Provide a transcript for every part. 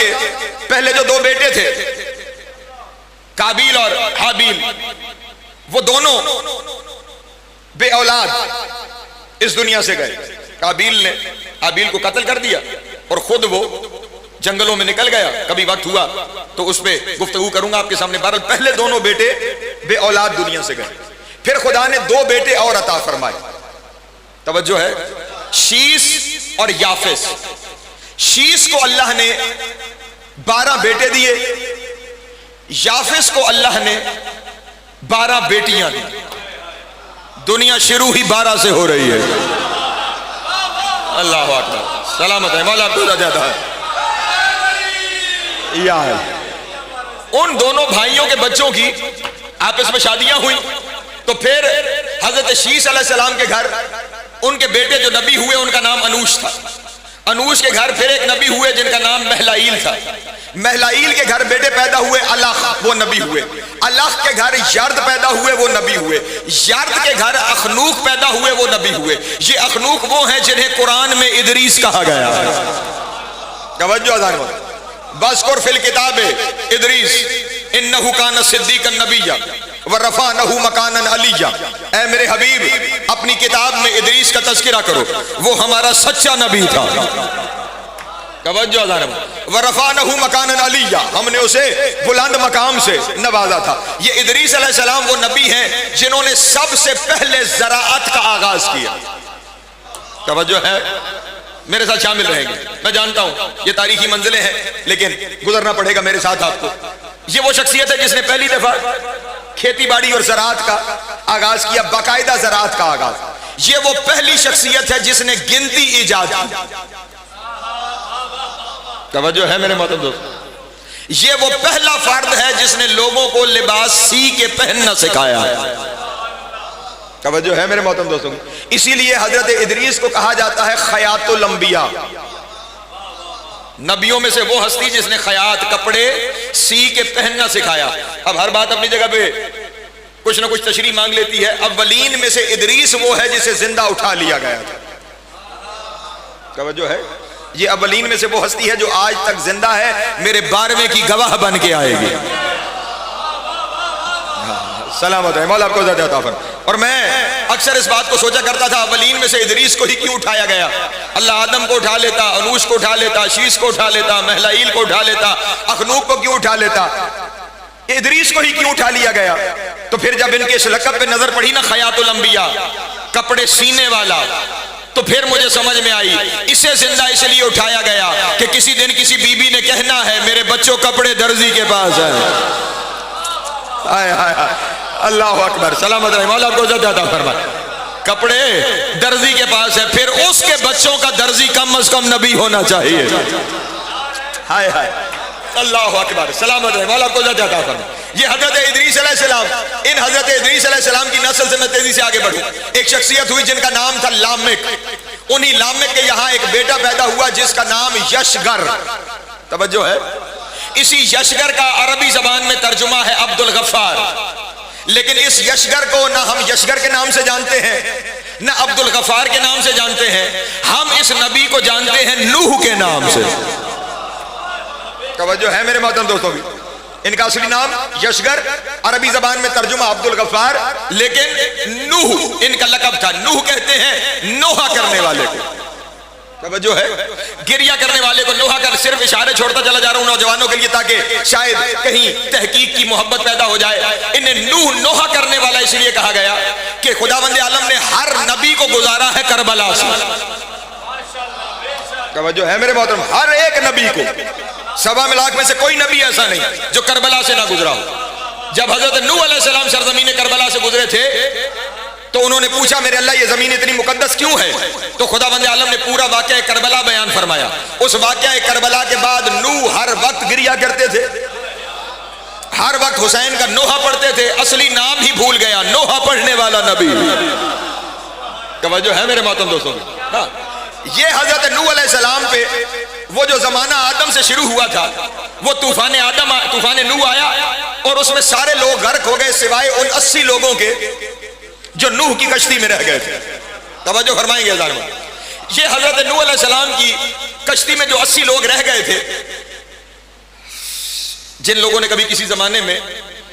के पहले जो दो बेटे थे काबिल और हाबिल, वो दोनों बे औलाद इस दुनिया से गए। काबिल ने हाबिल को कत्ल कर दिया और खुद वो जंगलों में निकल गया। कभी वक्त हुआ तो उस पर गुफ्तगू करूंगा आपके सामने। बहरहाल पहले दोनों बेटे बे औलाद दुनिया से गए, फिर खुदा ने दो बेटे और अता फरमाए। तवज्जो है, शीस और याफिस। शीस को अल्लाह ने 12 बेटे दिए, याफिस को अल्लाह ने 12 बेटियां दी। दुनिया शुरू ही 12 से हो रही है। अल्लाह अकबर, सलामत है मौला अब्दुल ज्यादा है। उन दोनों भाइयों के बच्चों की आपस में शादियां हुई, तो फिर हजरत शीस अलैहिस्सलाम के घर उनके बेटे जो नबी हुए उनका नाम अनूश था। अनूश के घर फिर एक नबी हुए जिनका नाम महलाइल था। महलाइल के घर बेटे पैदा हुए अलाख, वो नबी हुए। अलाख के घर यर्द पैदा हुए, वो नबी हुए। यर्द के घर अखनूक पैदा हुए, वो नबी हुए। ये अखनूक वो हैं जिन्हें कुरान में इदरीस कहा गया है। तवज्जो अज़ान में बस्कुर फिल किताब इदरीस इन्नहु कान सिद्दीकन नबिय्या व रफ़अनहु मकानन अलिय्या। ऐ मेरे हबीब, अपनी किताब में इदरीस का तज़किरा करो, वो हमारा सच्चा नबी था। तवज्जो अज़ान में व रफ़अनहु मकानन अलिय्या, हमने उसे बुलंद मकाम से नवाजा था। ये इदरीस अलैहिस्सलाम वो नबी हैं जिन्होंने सबसे पहले ज़राअत का आगाज किया। तवज्जो है, मेरे साथ शामिल रहेंगे। मैं जानता हूं ये तारीखी मंजिलें हैं, लेकिन गुजरना पड़ेगा मेरे साथ आपको। ये वो शख्सियत है जिसने पहली दफा खेती बाड़ी और ज़राअत का आगाज किया, बाकायदा ज़राअत का आगाज। ये वो पहली शख्सियत है जिसने गिनती ईजाद की। तवज्जो है मेरे मोहतरम दोस्त, ये वो पहला फर्द है जिसने लोगों को लिबास सी के पहनना सिखाया है। तवज्जो है मेरे मोहतरम दोस्तों, इसीलिए हजरत इदरीस को कहा जाता है खयातुल अंबिया। नबियों में से वो हस्ती जिसने खयात, कपड़े सी के पहनना सिखाया। अब हर बात अपनी जगह पे कुछ ना कुछ तशरीह मांग लेती है। अव्वलीन में से इदरीस वो है जिसे जिंदा उठा लिया गया था। तवज्जो है, ये अव्वलीन में से वो हस्ती है जो आज तक जिंदा है, मेरे 12वें की गवाह बन के आएगी। सलामत है मौला आपको ज़िंदा अता फरमाए। और मैं अक्सर इस बात को सोचा करता था, अव्वलीन में से इदरीस को ही क्यों उठाया गया? अल्लाह आदम को उठा लेता, अनूश को उठा लेता, शीस को उठा लेता, महलाइल को उठा लेता, अखनूक को क्यों उठा लेता? इदरीस को ही क्यों उठा लिया गया? तो फिर जब इनके इस लक़ब पे नजर पड़ी ना, खयातुल अंबिया, कपड़े सीने वाला, तो फिर मुझे समझ में आई इसे जिंदा इसलिए उठाया गया कि किसी दिन किसी बीबी ने कहना है मेरे बच्चों कपड़े दर्जी के पास है। हाय हाय हाय, अल्लाह अकबर, सलामत रहे मौला आपको ज़िंदा अता फरमाए। कपड़े दर्जी के पास है, फिर उसके बच्चों का दर्जी कम अज कम नबी होना चाहिए। हाय हाय, अल्लाह अकबर, सलामत रहे मौला आपको ज़िंदा अता फरमाए। ये हजरत इदरीस अलैहिस्सलाम, इन हजरत इदरीस अलैहिस्सलाम की नस्ल से मैं तेजी से आगे बढ़ूं। एक शख्सियत हुई जिनका नाम था लामिक। उन्हीं लामिक के यहाँ एक बेटा पैदा हुआ जिसका नाम यशगर। तवज्जो है, इसी यशगर का अरबी जबान में तर्जुमा है अब्दुल गफ्फार। लेकिन इस यशगर को ना हम यशगर के नाम से जानते हैं ना अब्दुल गफ्फार के नाम से जानते हैं, हम इस नबी को जानते हैं नूह के नाम से। तवज्जो है मेरे मोहतरम दोस्तों भी, इनका असली नाम यशगर, अरबी जबान में तर्जुमा अब्दुल गफ्फार, लेकिन नूह इनका लक़ब था। नूह कहते हैं नोहा करने वाले को। तवज्जो है, गिरिया करने वाले को नोहा कर। सिर्फ इशारे छोड़ता चला जा रहा हूं नौजवानों के लिए ताकि शायद कहीं तहकीक की मोहब्बत पैदा हो जाए। इन्हें नूह नोहा करने वाला इसलिए कहा गया कि खुदावंद आलम ने हर नबी को गुजारा है करबला से। तवज्जो है मेरे मोहतरम, हर एक नबी को, 1.25 लाख में से कोई नबी ऐसा नहीं जो करबला से ना गुजरा हो। जब हजरत नूह अलैहिस्सलाम सरजमीन करबला से गुजरे थे तो उन्होंने पूछा मेरे अल्लाह ये जमीन इतनी मुकद्दस क्यों है? तो खुदावंद आलम ने पूरा वाक़या करबला बयान फरमाया। उस वाक़या करबला के बाद नूह हर वक्त गिरिया करते थे, हर वक्त हुसैन का नोहा पढ़ते थे। असली नाम ही भूल गया, नोहा पढ़ने वाला नबी। तवज्जो है मेरे मोहतरम दोस्तों। हाँ, ये हजरत नूह अलैहिस्सलाम पे वो जो जमाना आदम से शुरू हुआ था, वो तूफान आदम, तूफान नूह आया और उसमें सारे लोग गर्क हो गए सिवाय उन 80 लोगों के जो नूह की कश्ती में रह गए थे। तवज्जो फरमाएंगे अज़ान में, ये हजरत नूह अलैहिस्सलाम की कश्ती में जो 80 लोग रह गए थे, जिन लोगों ने कभी किसी जमाने में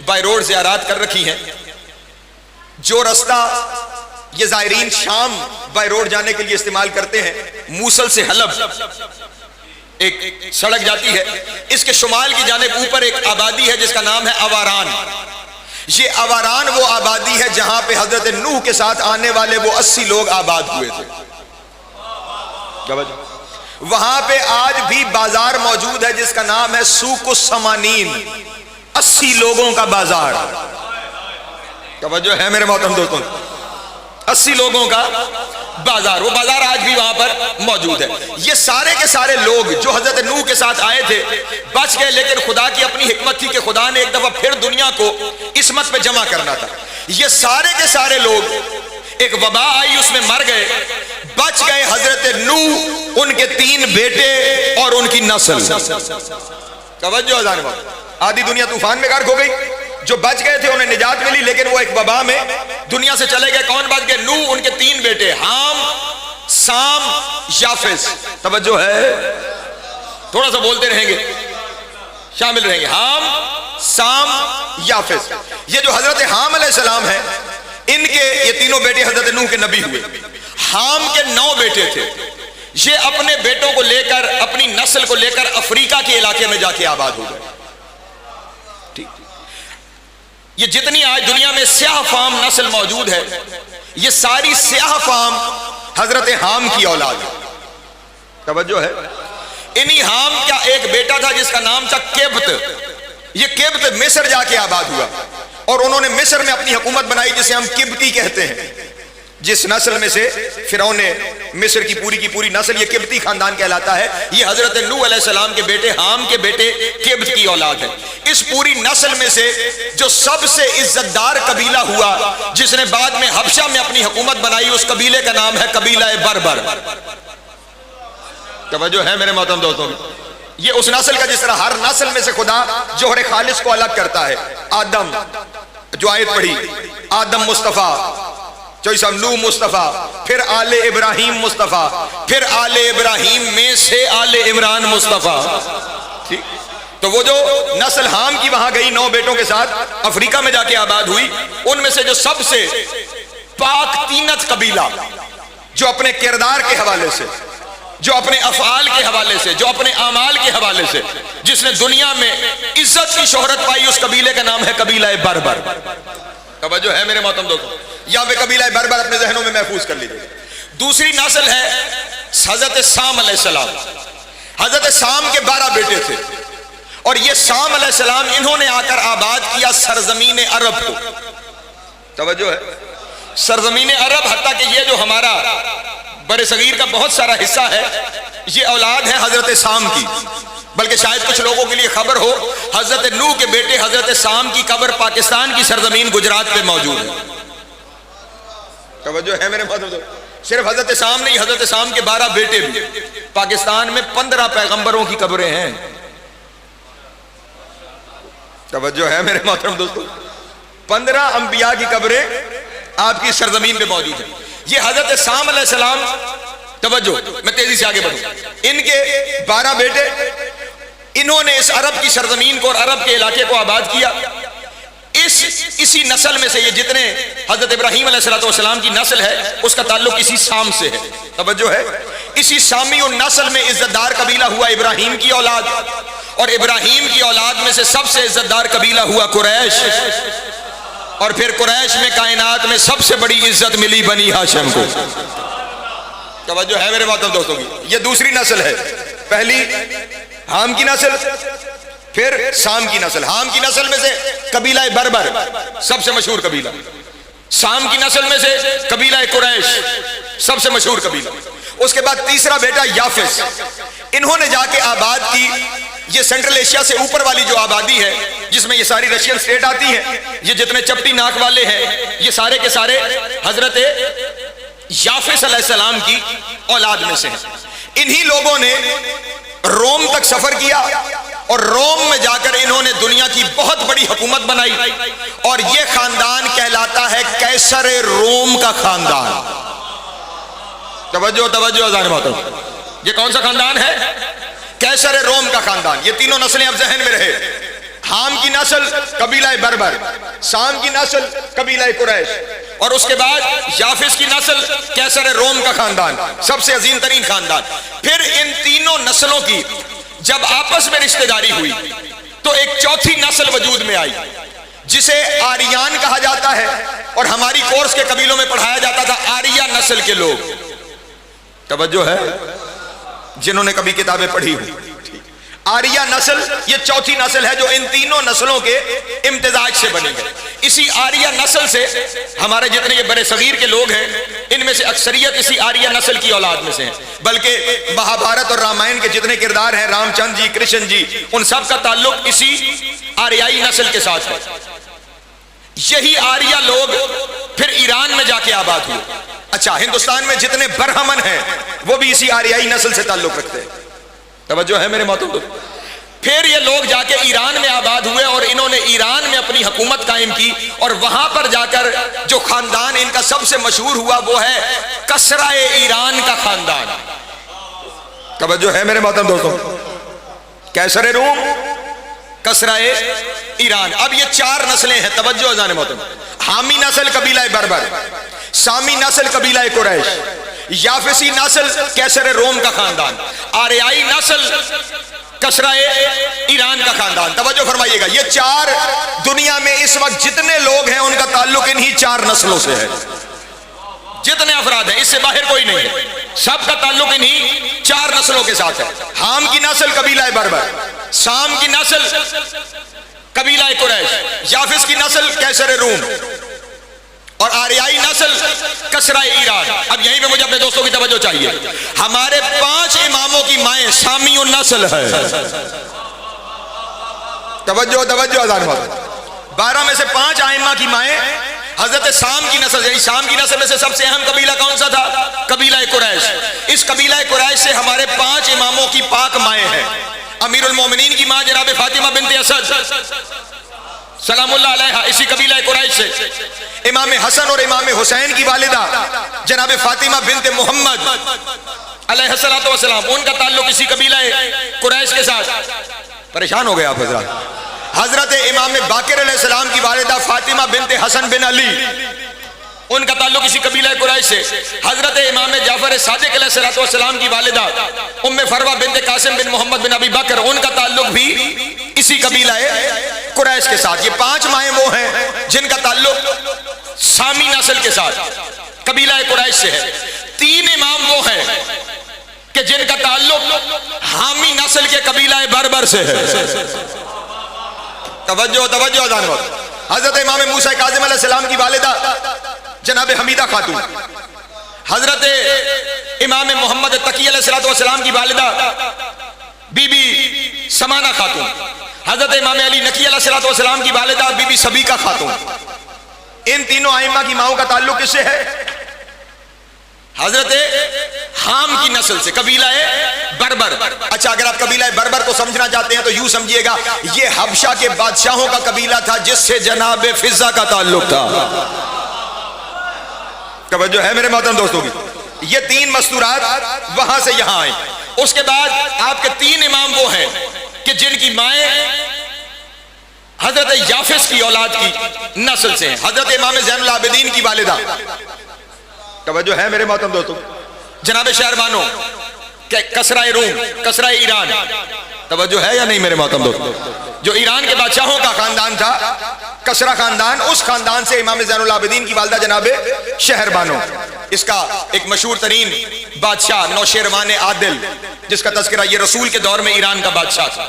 बाय रोड ज़ियारत कर रखी है, जो रास्ता ये ज़ायरीन शाम बाय रोड जाने के लिए इस्तेमाल करते हैं, मूसल से हलब एक सड़क जाती है, इसके शुमाल की जानिब ऊपर एक आबादी है जिसका नाम है अवारान। ये अवारान वो आबादी है जहां पे हजरत नूह के साथ आने वाले वो 80 लोग आबाद हुए थे। वहां पे आज भी बाजार मौजूद है जिसका नाम है सूकुस समानीन, 80 लोगों का बाजार। तवज्जो है मेरे मोहतरम दोस्तों, 80 लोगों का बाजार, वो बाजार आज भी वहां पर मौजूद है। ये सारे के सारे लोग जो हजरत नूह के साथ आए थे बच गए, लेकिन खुदा की अपनी हिकमत थी कि खुदा ने एक दफा फिर दुनिया को इसमत पे जमा करना था। ये सारे के सारे लोग, एक वबा आई उसमें मर गए, बच गए हजरत नूह, उनके 3 बेटे और उनकी नस्ल। तवज्जो अज़ान वक्त, आधी दुनिया तूफान में गर्क हो गई, जो बच गए थे उन्हें निजात मिली, लेकिन वो एक वबा में दुनिया से चले गए। कौन बच गए? नूह, उनके 3 बेटे हाम, साम, याफिस। तवज्जो है, थोड़ा सा बोलते रहेंगे, शामिल रहेंगे। हाम, साम, याफिस। ये जो हजरत हाम अलैहिस्सलाम है, इनके ये तीनों बेटे हजरत नूह के नबी हुए। हाम के 9 बेटे थे। ये अपने बेटों को लेकर, अपनी नस्ल को लेकर अफ्रीका के इलाके में जाके आबाद हो गए। ये जितनी आज दुनिया में स्याह फाम नस्ल मौजूद है, ये सारी स्याह फाम हजरत हाम की औलाद है। तवज्जो है, इन्हीं हाम का एक बेटा था जिसका नाम था किब्त। ये किब्त मिस्र जाके आबाद हुआ और उन्होंने मिस्र में अपनी हुकूमत बनाई, जिसे हम किब्ती कहते हैं। जिस नस्ल में से फिरौन ने मिस्र की पूरी नस्ल, ये किब्ती खानदान कहलाता है। ये हजरत नूह अलैहिस्सलाम के बेटे हाम के बेटे किब्त की औलाद है। इस पूरी नस्ल में से जो सबसे इज्जतदार कबीला हुआ, जिसने बाद में हबशा में अपनी हुकूमत बनाई, उस कबीले का नाम है कबीला बर्बर। तवज्जो है मेरे मोहतरम दोस्तों, ये उस नस्ल का जिस तरह हर नस्ल में से खुदा जोहर खालिस को अलग करता है। आदम, जो आयत पढ़ी, आदम मुस्तफ़ा, चौसा नूह मुस्तफ़ा, फिर आले इब्राहिम मुस्तफ़ा, फिर आले इब्राहिम में से आले इमरान मुस्तफ़ा। ठीक, तो वो जो नस्ल हाम की वहां गई 9 बेटों के साथ, अफ्रीका में जाके आबाद हुई, उनमें से जो सबसे पाक तीनत कबीला, जो अपने किरदार के हवाले से, जो अपने अफआल के हवाले से, जो अपने आमाल के हवाले से, जिसने दुनिया में इज्जत की शोहरत पाई, उस कबीले का नाम है कबीला बर्बर। तवज्जो है मेरे मोहतरम दोस्तों, यहां पे कबीला बर्बर अपने जहनों में महफूज कर लीजिए। दूसरी नस्ल है हजरत साम अलैहिस्सलाम। हजरत साम के 12 बेटे थे और ये साम अलैहिस्सलाम, इन्होंने आकर आबाद किया सरजमीन अरब को। तवज्जो है, सरजमीन अरब, हत्ता कि ये जो हमारा बड़े सगीर का बहुत सारा हिस्सा है, ये औलाद है हजरत साम की। बल्कि शायद कुछ लोगों के लिए खबर हो, हजरत नूह के बेटे हजरत साम की कब्र पाकिस्तान की सरजमीन गुजरात पे मौजूद है। तवज्जो है मेरे भाइयों, सिर्फ हजरत साम नहीं, हजरत साम के 12 बेटे भी। पाकिस्तान में 15 पैगंबरों की कब्रें हैं। तवज्जो है मेरे मोहतरम दोस्तों, 15 अंबिया की कब्रें आपकी सरजमीन पे मौजूद है। ये हजरत साम अलैहिस्सलाम, तवज्जो, मैं तेजी से आगे बढ़ूं, इनके 12 बेटे, इन्होंने इस अरब की सरजमीन को और अरब के इलाके को आबाद किया। इसी नस्ल में से ये जितने हजरत इब्राहिम अलैहिस्सलाम की नस्ल है, उसका ताल्लुक इसी साम से है। तवज्जो है, इसी सामी और नस्ल में इज्जतदार कबीला हुआ इब्राहिम की औलाद, और इब्राहिम की औलाद में से सबसे इज्जतदार कबीला हुआ कुरैश, और फिर कुरैश में कायनात में सबसे बड़ी इज्जत मिली बनी हाशिम को। तवज्जो है मेरे मोहतरम दोस्तों की, ये दूसरी नस्ल है। पहली हाम की नस्ल, फिर साम की नस्ल। हाम की नस्ल में से कबीला बर्बर, सबसे मशहूर कबीला। साम की नस्ल में से कबीला कुरैश, सबसे मशहूर कबीला। उसके बाद तीसरा बेटा याफिस, इन्होंने जाके आबाद की ये सेंट्रल एशिया से ऊपर वाली जो आबादी है, जिसमें ये सारी रशियन स्टेट आती है, ये जितने चपटी नाक वाले हैं, ये सारे के सारे हजरत याफिस अलैहिस्सलाम की औलाद में से हैं। इन्हीं लोगों ने रोम तक सफर किया और रोम में जाकर इन्होंने दुनिया की बहुत बड़ी हुकूमत बनाई, और ये खानदान कहलाता है कैसर रोम का खानदान। तवज्जो तवज्जो अज़ान मोहतरम, ये कौन सा खानदान है? कैसर रोम का खानदान। ये तीनों नस्लें अब जहन में रहे। हाम की नस्ल कबीला बर्बर, शाम की नस्ल कबीला कुरैश, और उसके बाद याफिस की नस्ल कैसर रोम का खानदान, सबसे अजीम तरीन खानदान। फिर इन तीनों नस्लों की जब आपस में रिश्तेदारी हुई तो एक चौथी नस्ल वजूद में आई जिसे आर्यन कहा जाता है, और हमारी कोर्स के कबीलों में पढ़ाया जाता था आर्या नस्ल के लोग। तवज्जो है जिन्होंने कभी किताबें पढ़ी हुई। आर्या नस्ल ये चौथी नस्ल है जो इन तीनों नस्लों के इम्तिजाज से बनी है। इसी आर्या नस्ल से हमारे जितने ये बड़े सगीर के लोग हैं इनमें से अक्सरियत इसी आर्या नस्ल की औलाद में से हैं। बल्कि महाभारत और रामायण के जितने किरदार हैं, रामचंद्र जी, कृष्ण जी, उन सब का ताल्लुक इसी आर्याई नस्ल के साथ है। यही आर्या लोग फिर ईरान में जाके आबाद हुए। अच्छा, हिंदुस्तान में जितने बरहमन हैं वो भी इसी आर्याई नस्ल से ताल्लुक रखते हैं। तवज्जो है मेरे मोहतरम। फिर ये लोग जाके ईरान में आबाद हुए और इन्होंने ईरान में अपनी हुकूमत कायम की, और वहां पर जाकर जो खानदान इनका सबसे मशहूर हुआ वो है कसराए ईरान का खानदान। तवज्जो है मेरे मोहतरम दोस्तों। कैसर रूम, कसराए ईरान। अब ये चार नस्लें हैं। तवज्जो अज़ान मोहतरम। हामी नस्ल कबीला बर्बर, सामी नस्ल कबीला कुरैश, याफिसी नस्ल कैसर रोम का खानदान, आर्याई नस्ल कसराए ईरान का खानदान। तवज्जो फरमाइएगा, ये चार दुनिया में इस वक्त जितने लोग हैं उनका ताल्लुक इन्हीं चार नस्लों से है। जितने अफराद हैं इससे बाहर कोई नहीं है, सबका ताल्लुक इन्हीं चार नस्लों के साथ है। हाम की नस्ल कबीला बर्बर, शाम की नस्ल कबीला कुरैश, याफिस की नस्ल कैसर रूम, और आर्याई नस्ल कसरा ईरान। अब यहीं पे मुझे अपने दोस्तों की तवज्जो चाहिए। हमारे 5 इमामों की माएँ शामी नस्ल है। तवज्जो तवज्जो अज़ान मोहतरम। 12 में से 5 आइम्मा की माएँ हजरत शाम की नस्ल, यही शाम की नस्ल में से सबसे अहम कबीला कौन सा था? कबीला कुरैश। इस कबीला कुरैश से हमारे 5 इमामों की पाक माएँ हैं। अमीरुल मोमिनीन की माँ जनाब फातिमा बिनते असद सलामुल्लाह अलैहा इसी कबीला कुरैश से। इमाम हसन और इमाम हुसैन की वालिदा जनाब फातिमा बिनते मोहम्मद अलैहिस्सलातु वस्सलाम, उनका ताल्लुक इसी कबीला कुरैश के साथ। परेशान हो गए आप हजरत। हजरत इमाम बाकिर अलैहिस्सलाम की वालिदा फातिमा बिनते हसन बिन अली, उनका ताल्लुक इसी कबीला कुरैश से। हजरत इमाम जाफर सादिक अलैहिस्सलातु वस्सलाम की वालिदा उम्मे फरवा बिनते कासिम बिन मोहम्मद बिन अबी बकर, उनका ताल्लुक भी इसी कबीला कुरैश के साथ। ये 5 माएँ वो हैं जिनका ताल्लुक शामी नस्ल के साथ कबीला कुरैश से है। 3 इमाम वो हैं कि जिनका ताल्लुक हामी नस्ल के कबीला बर्बर से है। तवज्जो तवज्जो अज़ान वक्त। हजरत इमाम मूसा काज़िम अलैहिस्सलाम की वालिदा जनाब हमीदा खातून, हजरत इमाम मोहम्मद तकी अलैहिस्सलातु वस्सलाम की वालिदा बीबी समाना खातून, हजरत इमाम अली नकी अलैहिस्सलातु वस्सलाम की वालिदा बीबी सबीका खातून। इन तीनों आइम्मा की माओं का ताल्लुक किससे है? हजरत हाम की नस्ल से, कबीला बर्बर। अच्छा, अगर आप कबीला बर्बर को समझना चाहते हैं तो यूं समझिएगा, ये हबशा के बादशाहों का कबीला था जिससे जनाब फिजा का ताल्लुक था। तवज्जो है मेरे मोहतरम दोस्तों की। ये 3 मस्तूरात वहां से यहां आए। उसके बाद आपके 3 इमाम वो हैं कि जिनकी माएँ हजरत याफिस की औलाद की नस्ल से हैं। हजरत इमाम ज़ैनुल आबिदीन की वालिदा, तवज्जो है मेरे मोहतरम दोस्तों, जनाब शहरबानो कसरा रूम, कसरा ईरान। तवज्जो है या नहीं मेरे मोहतरम दोस्तों? जो ईरान के बादशाहों का खानदान था, कसरा खानदान, उस खानदान से इमाम ज़ैनुल आबिदीन की वालिदा जनाबे शहरबानो। इसका एक मशहूर तरीन बादशाह नौशेरवान आदिल, जिसका तज़किरा ये रसूल के दौर में ईरान का बादशाह था।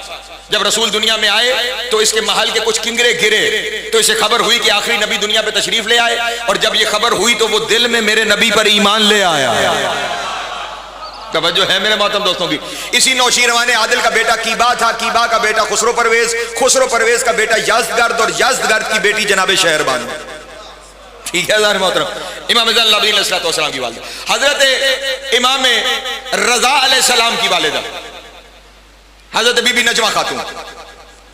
जब रसूल दुनिया में आए तो इसके महल के कुछ किंगरे गिरे, तो इसे खबर हुई कि आखिरी नबी दुनिया पे तशरीफ ले आए, और जब ये खबर हुई तो वो दिल में मेरे नबी पर ईमान ले आया। तवज्जो है मेरे मोहतरम दोस्तों की। इसी नौशीरवान आदिल का बेटा कीबा था, कीबा का बेटा खुसरो परवेज, खुसरो परवेज का बेटा यज़दगर्द, और यज़दगर्द की बेटी जनाब शहरबान। ठीक है ज़ाहिर मोहतरम। इमाम ज़ैनुल आबिदीन अलैहिस्सलाम की वालिदा हजरत इमाम रज़ा अलैहिस्सलाम की वालिदा हजरत बीबी नजमा खातून,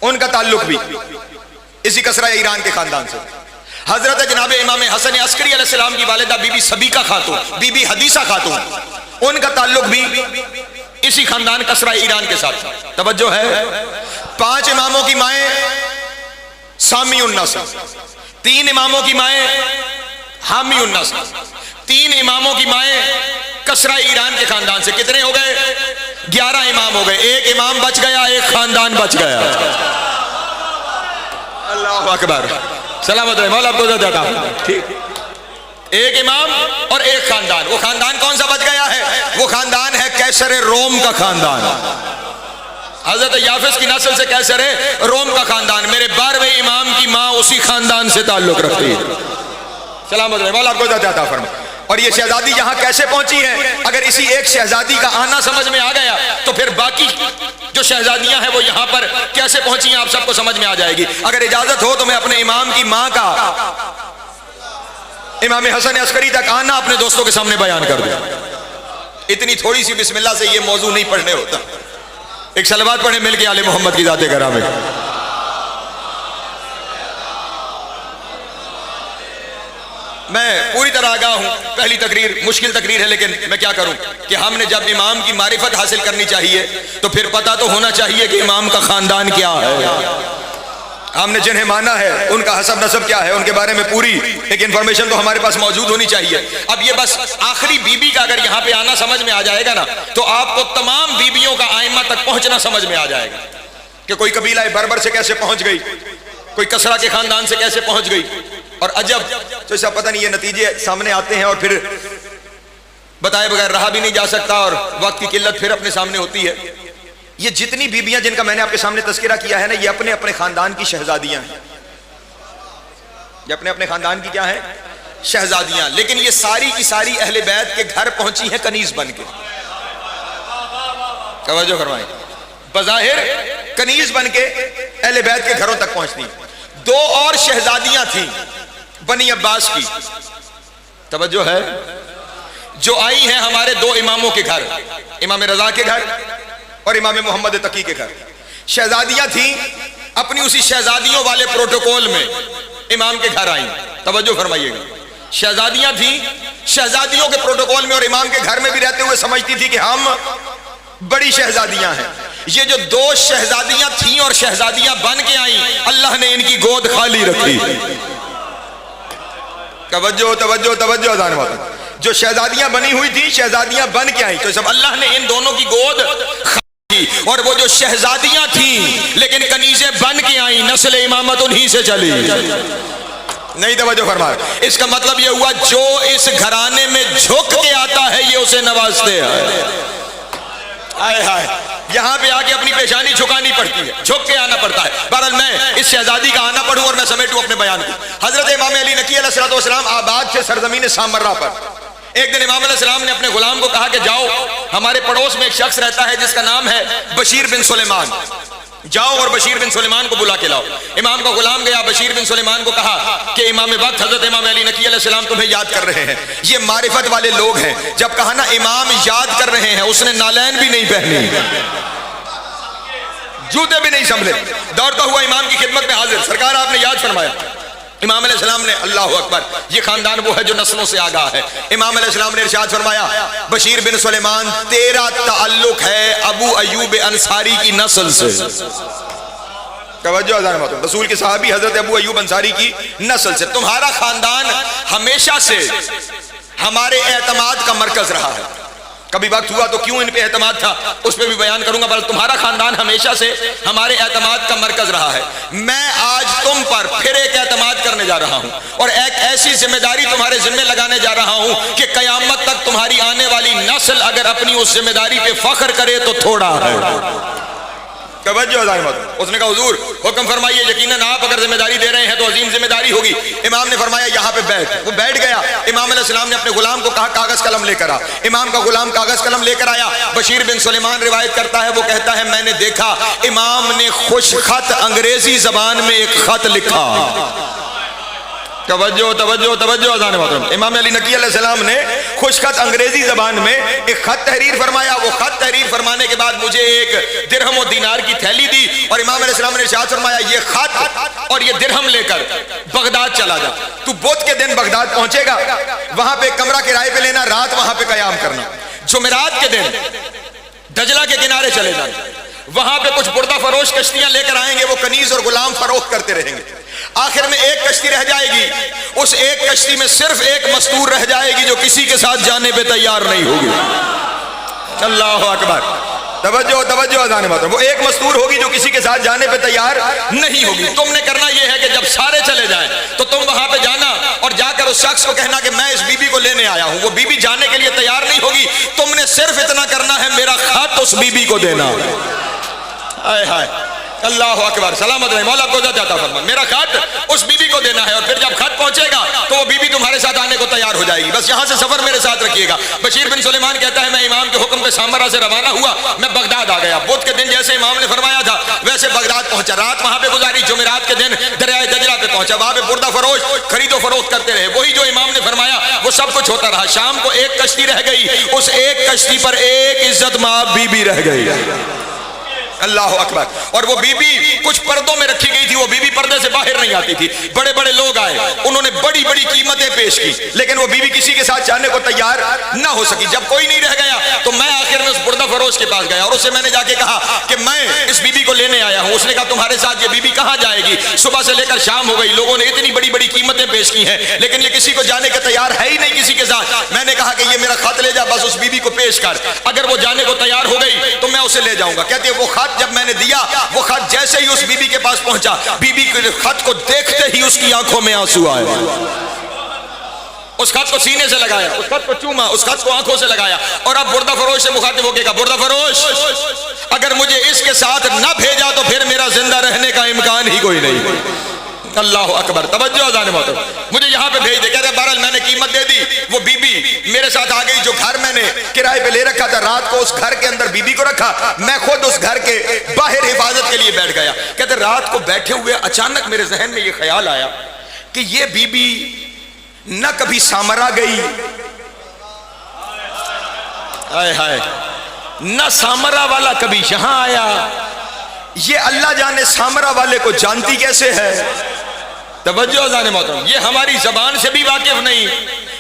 उनका ताल्लुक भी इसी कसरा ईरान के खानदान से। हजरत जनाब इमाम हसन अस्करी अलैहिस्सलाम की वालिदा बीबी सबीका खातून, बीबी हदीसा खातून, उनका ताल्लुक भी इसी खानदान कसरा ईरान के साथ था। तवज्जो है। 5 इमामों की माएँ सामी उन नस्ल, 3 इमामों की माएँ हामी उन नस्ल, 3 इमामों की माएँ कसरा ईरान के खानदान से। कितने हो गए? 11 इमाम हो गए। एक इमाम बच गया, एक खानदान बच गया। अल्लाह अकबर, सलामत रहे मौला अब्दुल दाता। ठीक, एक इमाम और एक खानदान। वो खानदान कौन सा बच गया है? वो खानदान है कैसर रोम का खानदान। हजरत याफिस की नस्ल से कैसर है रोम का खानदान। मेरे 12वें इमाम की माँ उसी खानदान से ताल्लुक रखती है। सलामत रहे मौला अब्दुल दाता फरमा। और ये शहजादी यहाँ कैसे पहुंची है? अगर इसी एक शहजादी का आना समझ में आ गया तो फिर बाकी जो शहजादियां हैं वो यहाँ पर कैसे पहुंची हैं आप सबको समझ में आ जाएगी। अगर इजाजत हो तो मैं अपने इमाम की माँ का, इमाम हसन अस्करी तक आना अपने दोस्तों के सामने बयान कर दूं। इतनी थोड़ी सी बिस्मिल्लाह से ये मौजू नहीं पढ़ने होता। एक सलवात पढ़े मिल के आले मोहम्मद की जाते करा में। मैं पूरी तरह आगाह हूं, पहली तकरीर मुश्किल तकरीर है, लेकिन मैं क्या करूं कि हमने जब इमाम की मारिफत हासिल करनी चाहिए तो फिर पता तो होना चाहिए कि इमाम का खानदान क्या है। हमने जिन्हें माना है उनका हसब नसब क्या है, उनके बारे में पूरी एक इंफॉर्मेशन तो हमारे पास मौजूद होनी चाहिए। अब ये बस आखिरी बीबी का अगर यहाँ पे आना समझ में आ जाएगा ना तो आपको तमाम बीबियों का आइम्मा तक पहुंचना समझ में आ जाएगा कि कोई कबीला बर्बर से कैसे पहुंच गई, कोई कसरा के खानदान से कैसे पहुंच गई। और अजब तो ऐसा पता नहीं, ये नतीजे सामने आते हैं और फिर बताए बगैर रहा भी नहीं जा सकता और वक्त की किल्लत फिर अपने सामने होती है। ये जितनी बीबियां जिनका मैंने आपके सामने तस्करा किया है ना, ये अपने अपने खानदान की शहजादियां हैं। ये अपने अपने खानदान की क्या है? शहजादियां। लेकिन ये सारी की सारी अहले बैत के घर पहुंची हैं कनीज बन के। तवज्जो फरमाएं, बज़ाहिर कनीज बन के अहले बैत के घरों तक पहुंचती हैं। 2 और शहजादियां थी बनी अब्बास की, तवज्जो है, जो आई हैं हमारे 2 इमामों के घर, इमाम रजा के घर और इमाम मोहम्मद तकी के घर। शहजादियां थी, अपनी उसी शहजादियों वाले प्रोटोकॉल में इमाम के घर आई। तवज्जो फरमाइएगा, शहजादियां थी, शहजादियों के प्रोटोकॉल में और इमाम के घर में भी रहते हुए समझती थी कि हम बड़ी शहजादियां हैं। ये जो 2 शहजादियां थी और शहजादियां बन के आई, अल्लाह ने इनकी गोद खाली रखी। तवज्जो तवज्जो तवज्जो अज़ान वाला, जो शहजादियां बनी हुई थी शहजादियां बन के आई, तो सब अल्लाह ने इन दोनों की गोद खाली। और वो जो शहजादियां थी लेकिन कनीज़े बन के आई, नस्ल इमामत उन्हीं से चली। नहीं तवज्जो फरमा। इसका मतलब ये हुआ जो इस घराने में झुक के आता है ये उसे नवाजते हैं। आए हाय, यहाँ पे आके अपनी पेशानी झुकानी पड़ती है, झुक के आना पड़ता है। बहरहाल मैं इस शहजादी का आना पढ़ूं और मैं समेटूं अपने बयान को। हजरत इमाम अली नकी अलैहिस्सलाम आबाद से सरजमीन सामर्रा पर एक दिन इमाम अलैहिस्सलाम ने अपने गुलाम को कहा कि जाओ, हमारे पड़ोस में एक शख्स रहता है जिसका नाम है बशीर बिन सुलेमान, जाओ और बशीर बिन सुलेमान को बुला के लाओ। इमाम का गुलाम गया, बशीर बिन सुलेमान को कहा कि इमाम वक्त हजरत इमाम अली नकी अलैहिस्सलाम तुम्हें याद कर रहे हैं। ये मारिफत वाले लोग हैं। जब कहा ना इमाम याद कर रहे हैं, उसने नालैन भी नहीं पहनी, जूते भी नहीं संभले, दौड़ता हुआ इमाम की खिदमत में हाजिर। सरकार आपने याद फरमाया। इमाम अलैहिस्सलाम ने, अल्लाह अकबर, ये खानदान वो है जो नस्लों से आगाह है। इमाम अलैहिस्सलाम ने इरशाद फरमाया, बशीर बिन सुलेमान तेरा ताल्लुक है अबू अयूब अंसारी की नस्ल से। तवज्जो रसूल के सहाबी हजरत अबू अयूब अंसारी की नस्ल से। तुम्हारा खानदान हमेशा से हमारे एतमाद का मरकज रहा है। कभी वक्त हुआ तो क्यों इन पे एतमाद था उस पर भी बयान करूंगा, बल्कि तुम्हारा खानदान हमेशा से हमारे एतमाद का मरकज रहा है। मैं आज तुम पर फिर एक एतमाद करने जा रहा हूं और एक ऐसी जिम्मेदारी तुम्हारे जिम्मे लगाने जा रहा हूं कि कयामत तक तुम्हारी आने वाली नस्ल अगर अपनी उस जिम्मेदारी पे फख्र करे तो थोड़ा है। उसने कहा हुजूर हुक्म फरमाइए, यकीनन आप अगर जिम्मेदारी दे रहे हैं तो अजीम जिम्मेदारी होगी। इमाम ने फरमाया यहाँ पे बैठ। वो बैठ गया। इमाम अलैहिस्सलाम ने अपने गुलाम को कहा कागज कलम लेकर आ। इमाम का गुलाम कागज कलम लेकर आया। बशीर बिन सुलेमान रिवायत करता है, वो कहता है मैंने देखा इमाम ने खुश खत अंग्रेजी जबान में एक खत लिखा। तवज्जो तवज्जो तवज्जो अज़ान मोहतरम। इमाम अली नकी अलैहिस्सलाम ने खुशखत अंग्रेजी जबान में एक खत तहरीर फरमाया। वो खत तहरीर फरमाने के बाद मुझे एक दिरहम और दीनार की थैली दी और इमाम अलैहिस्सलाम ने इरशाद फरमाया ये खत और ये दिरहम लेकर बगदाद चला जा। तू बुध के दिन बगदाद पहुंचेगा, वहां पे कमरा किराए पे लेना, रात वहां पे कयाम करना। जुमेरात के दिन दजला के किनारे चले जाना, वहां पे कुछ बुर्दा फरोश कश्तियां लेकर आएंगे, वो कनीज और गुलाम फरोख्त करते रहेंगे। आखिर में एक कश्ती रह जाएगी, उस एक कश्ती में सिर्फ एक मस्तूर रह जाएगी जो किसी के साथ जाने पे तैयार नहीं होगी। अल्लाह अकबर, तवज्जो तवज्जो अज़ान मोहतरम, वो एक मस्तूर होगी जो किसी के साथ जाने पे तैयार नहीं होगी। तुमने करना यह है कि जब सारे चले जाएं तो तुम वहां पे जाना और जाकर उस शख्स को कहना कि मैं इस बीबी को लेने आया हूं। वो बीबी जाने के लिए तैयार नहीं होगी, तुमने सिर्फ इतना करना है, मेरा खत उस बीबी को देना। हाय हाय, अल्लाह अकबर, सलामत रहे, मौला को जाता फरमा, मेरा खत उस बीबी को देना है। और फिर जब खत पहुंचेगा तो वो बीबी तुम्हारे साथ आने को तैयार हो जाएगी। बस यहाँ से सफर मेरे साथ रखिएगा। बशीर बिन सुलेमान कहता है, मैं इमाम के हुक्म पे सामरा से रवाना हुआ, मैं बगदाद आ गया। बुध के दिन जैसे इमाम ने फरमाया था वैसे बगदाद पहुंचा, रात वहां पे गुजारी। जुमेरात के दिन दरियाए दजला पे पहुंचा, वहां पे बुर्दा फरोश खरीदो फरोख्त करते रहे। वही जो इमाम ने फरमाया वो सब कुछ होता रहा। शाम को एक कश्ती रह गई, उस एक कश्ती पर एक इज्जत माब बीबी रह गई। अल्लाह अकबर। और वो बीबी कुछ पर्दों में रखी गई थी, वो बीबी पर्दे से बाहर नहीं आती थी। बड़े बड़े लोग आए, उन्होंने बड़ी बड़ी कीमतें पेश की, लेकिन वो बीबी किसी के साथ जाने को तैयार ना हो सकी। जब कोई नहीं रह गया तो मैं आखिर में उस बुर्दा फरोश के पास गया और उससे मैंने जाके कहा कि मैं इस बीबी को लेने आया हूँ। उसने कहा तुम्हारे साथ ये बीबी कहाँ जाएगी? सुबह से लेकर शाम हो गई, लोगों ने इतनी बड़ी बड़ी कीमतें पेश की हैं, लेकिन ये किसी को जाने का तैयार है ही नहीं किसी के साथ। मैंने कहा कि ये मेरा खत ले जा, बस उस बीबी को पेश कर, अगर वो जाने को तैयार हो गई तो मैं उसे ले जाऊंगा। कहते वो खत जब मैंने दिया, वो खत जैसे ही उस बीबी के पास पहुंचा, बीबी के खत को देखते ही उसकी आंखों में आंसू आए। उस खत को सीने से लगाया, उस खत को चूमा, उस खत को आंखों से लगाया और अब बुर्दा फरोश से मुखातिब होके कहा, बुर्दा फरोश, अगर मुझे इसके साथ न भेजा तो फिर मेरा जिंदा रहने का इम्कान ही कोई नहीं। अल्लाह अकबर, तवज्जो अज़ान मोहतरम, मुझे यहाँ पे भेज दे। कहते बहरहाल मैंने कीमत दे दी, वो बीबी मेरे साथ आ गई। जो घर मैंने किराए पे ले रखा था, रात को उस घर के अंदर बीबी को रखा, मैं खुद उस घर के बाहर हिफाजत के लिए बैठ गया। कहते रात को बैठे हुए अचानक मेरे जहन में ये ख्याल आया कि ये बीबी न कभी सामरा गई, हाय हाय, न सामरा वाला कभी यहां आया, ये अल्लाह जाने सामरा वाले को जानती कैसे है। तवज्जो अज़ान मोहतरम, ये हमारी जबान से भी वाकिफ नहीं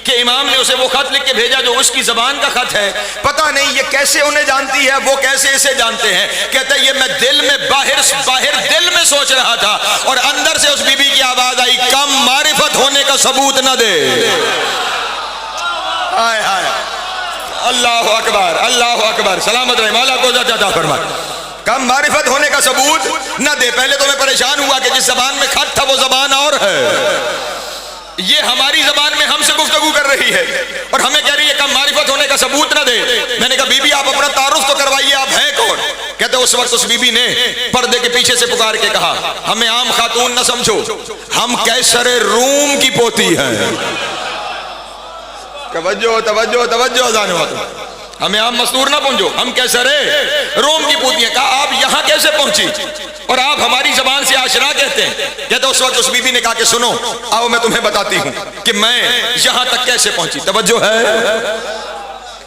कि इमाम ने उसे वो खत लिख के भेजा जो उसकी जबान का खत है। पता नहीं ये कैसे उन्हें जानती है, वो कैसे इसे जानते हैं। कहते ये मैं दिल में बाहर दिल में सोच रहा था और अंदर से उस बीबी की आवाज आई, कम मारिफत होने का सबूत न दे। हाय हाय, अल्लाह अकबर, अल्लाह अकबर, सलामत रहे, मौला को ज़िंदा फरमाए। कम मारिफत होने का सबूत न दे। पहले तो मैं परेशान हुआ कि जिस जबान में खत था वो जबान और है, ये हमारी जबान में हमसे गुफ्तगू कर रही है और हमें कह रही है कम मारिफत होने का सबूत न दे। मैंने कहा बीबी आप अपना तारुफ तो करवाइए, आप हैं कौन? कहते उस वक्त उस बीबी ने पर्दे के पीछे से पुकार के कहा, हमें आम खातून न समझो, हम कैसर रूम की पोती हैं। तवज्जो तवज्जो तवज्जो अज़ान मोहतरम, हमें आम मस्तूर ना पहुंचो, हम कैसर रोम की पोती हैं। कहा आप यहां कैसे पहुंची और आप हमारी जबान से आशरा कहते हैं? कहते उस वक्त उस बीबी ने कहा कि सुनो, आओ मैं तुम्हें बताती हूं कि मैं यहां तक कैसे पहुंची। तवज्जो है।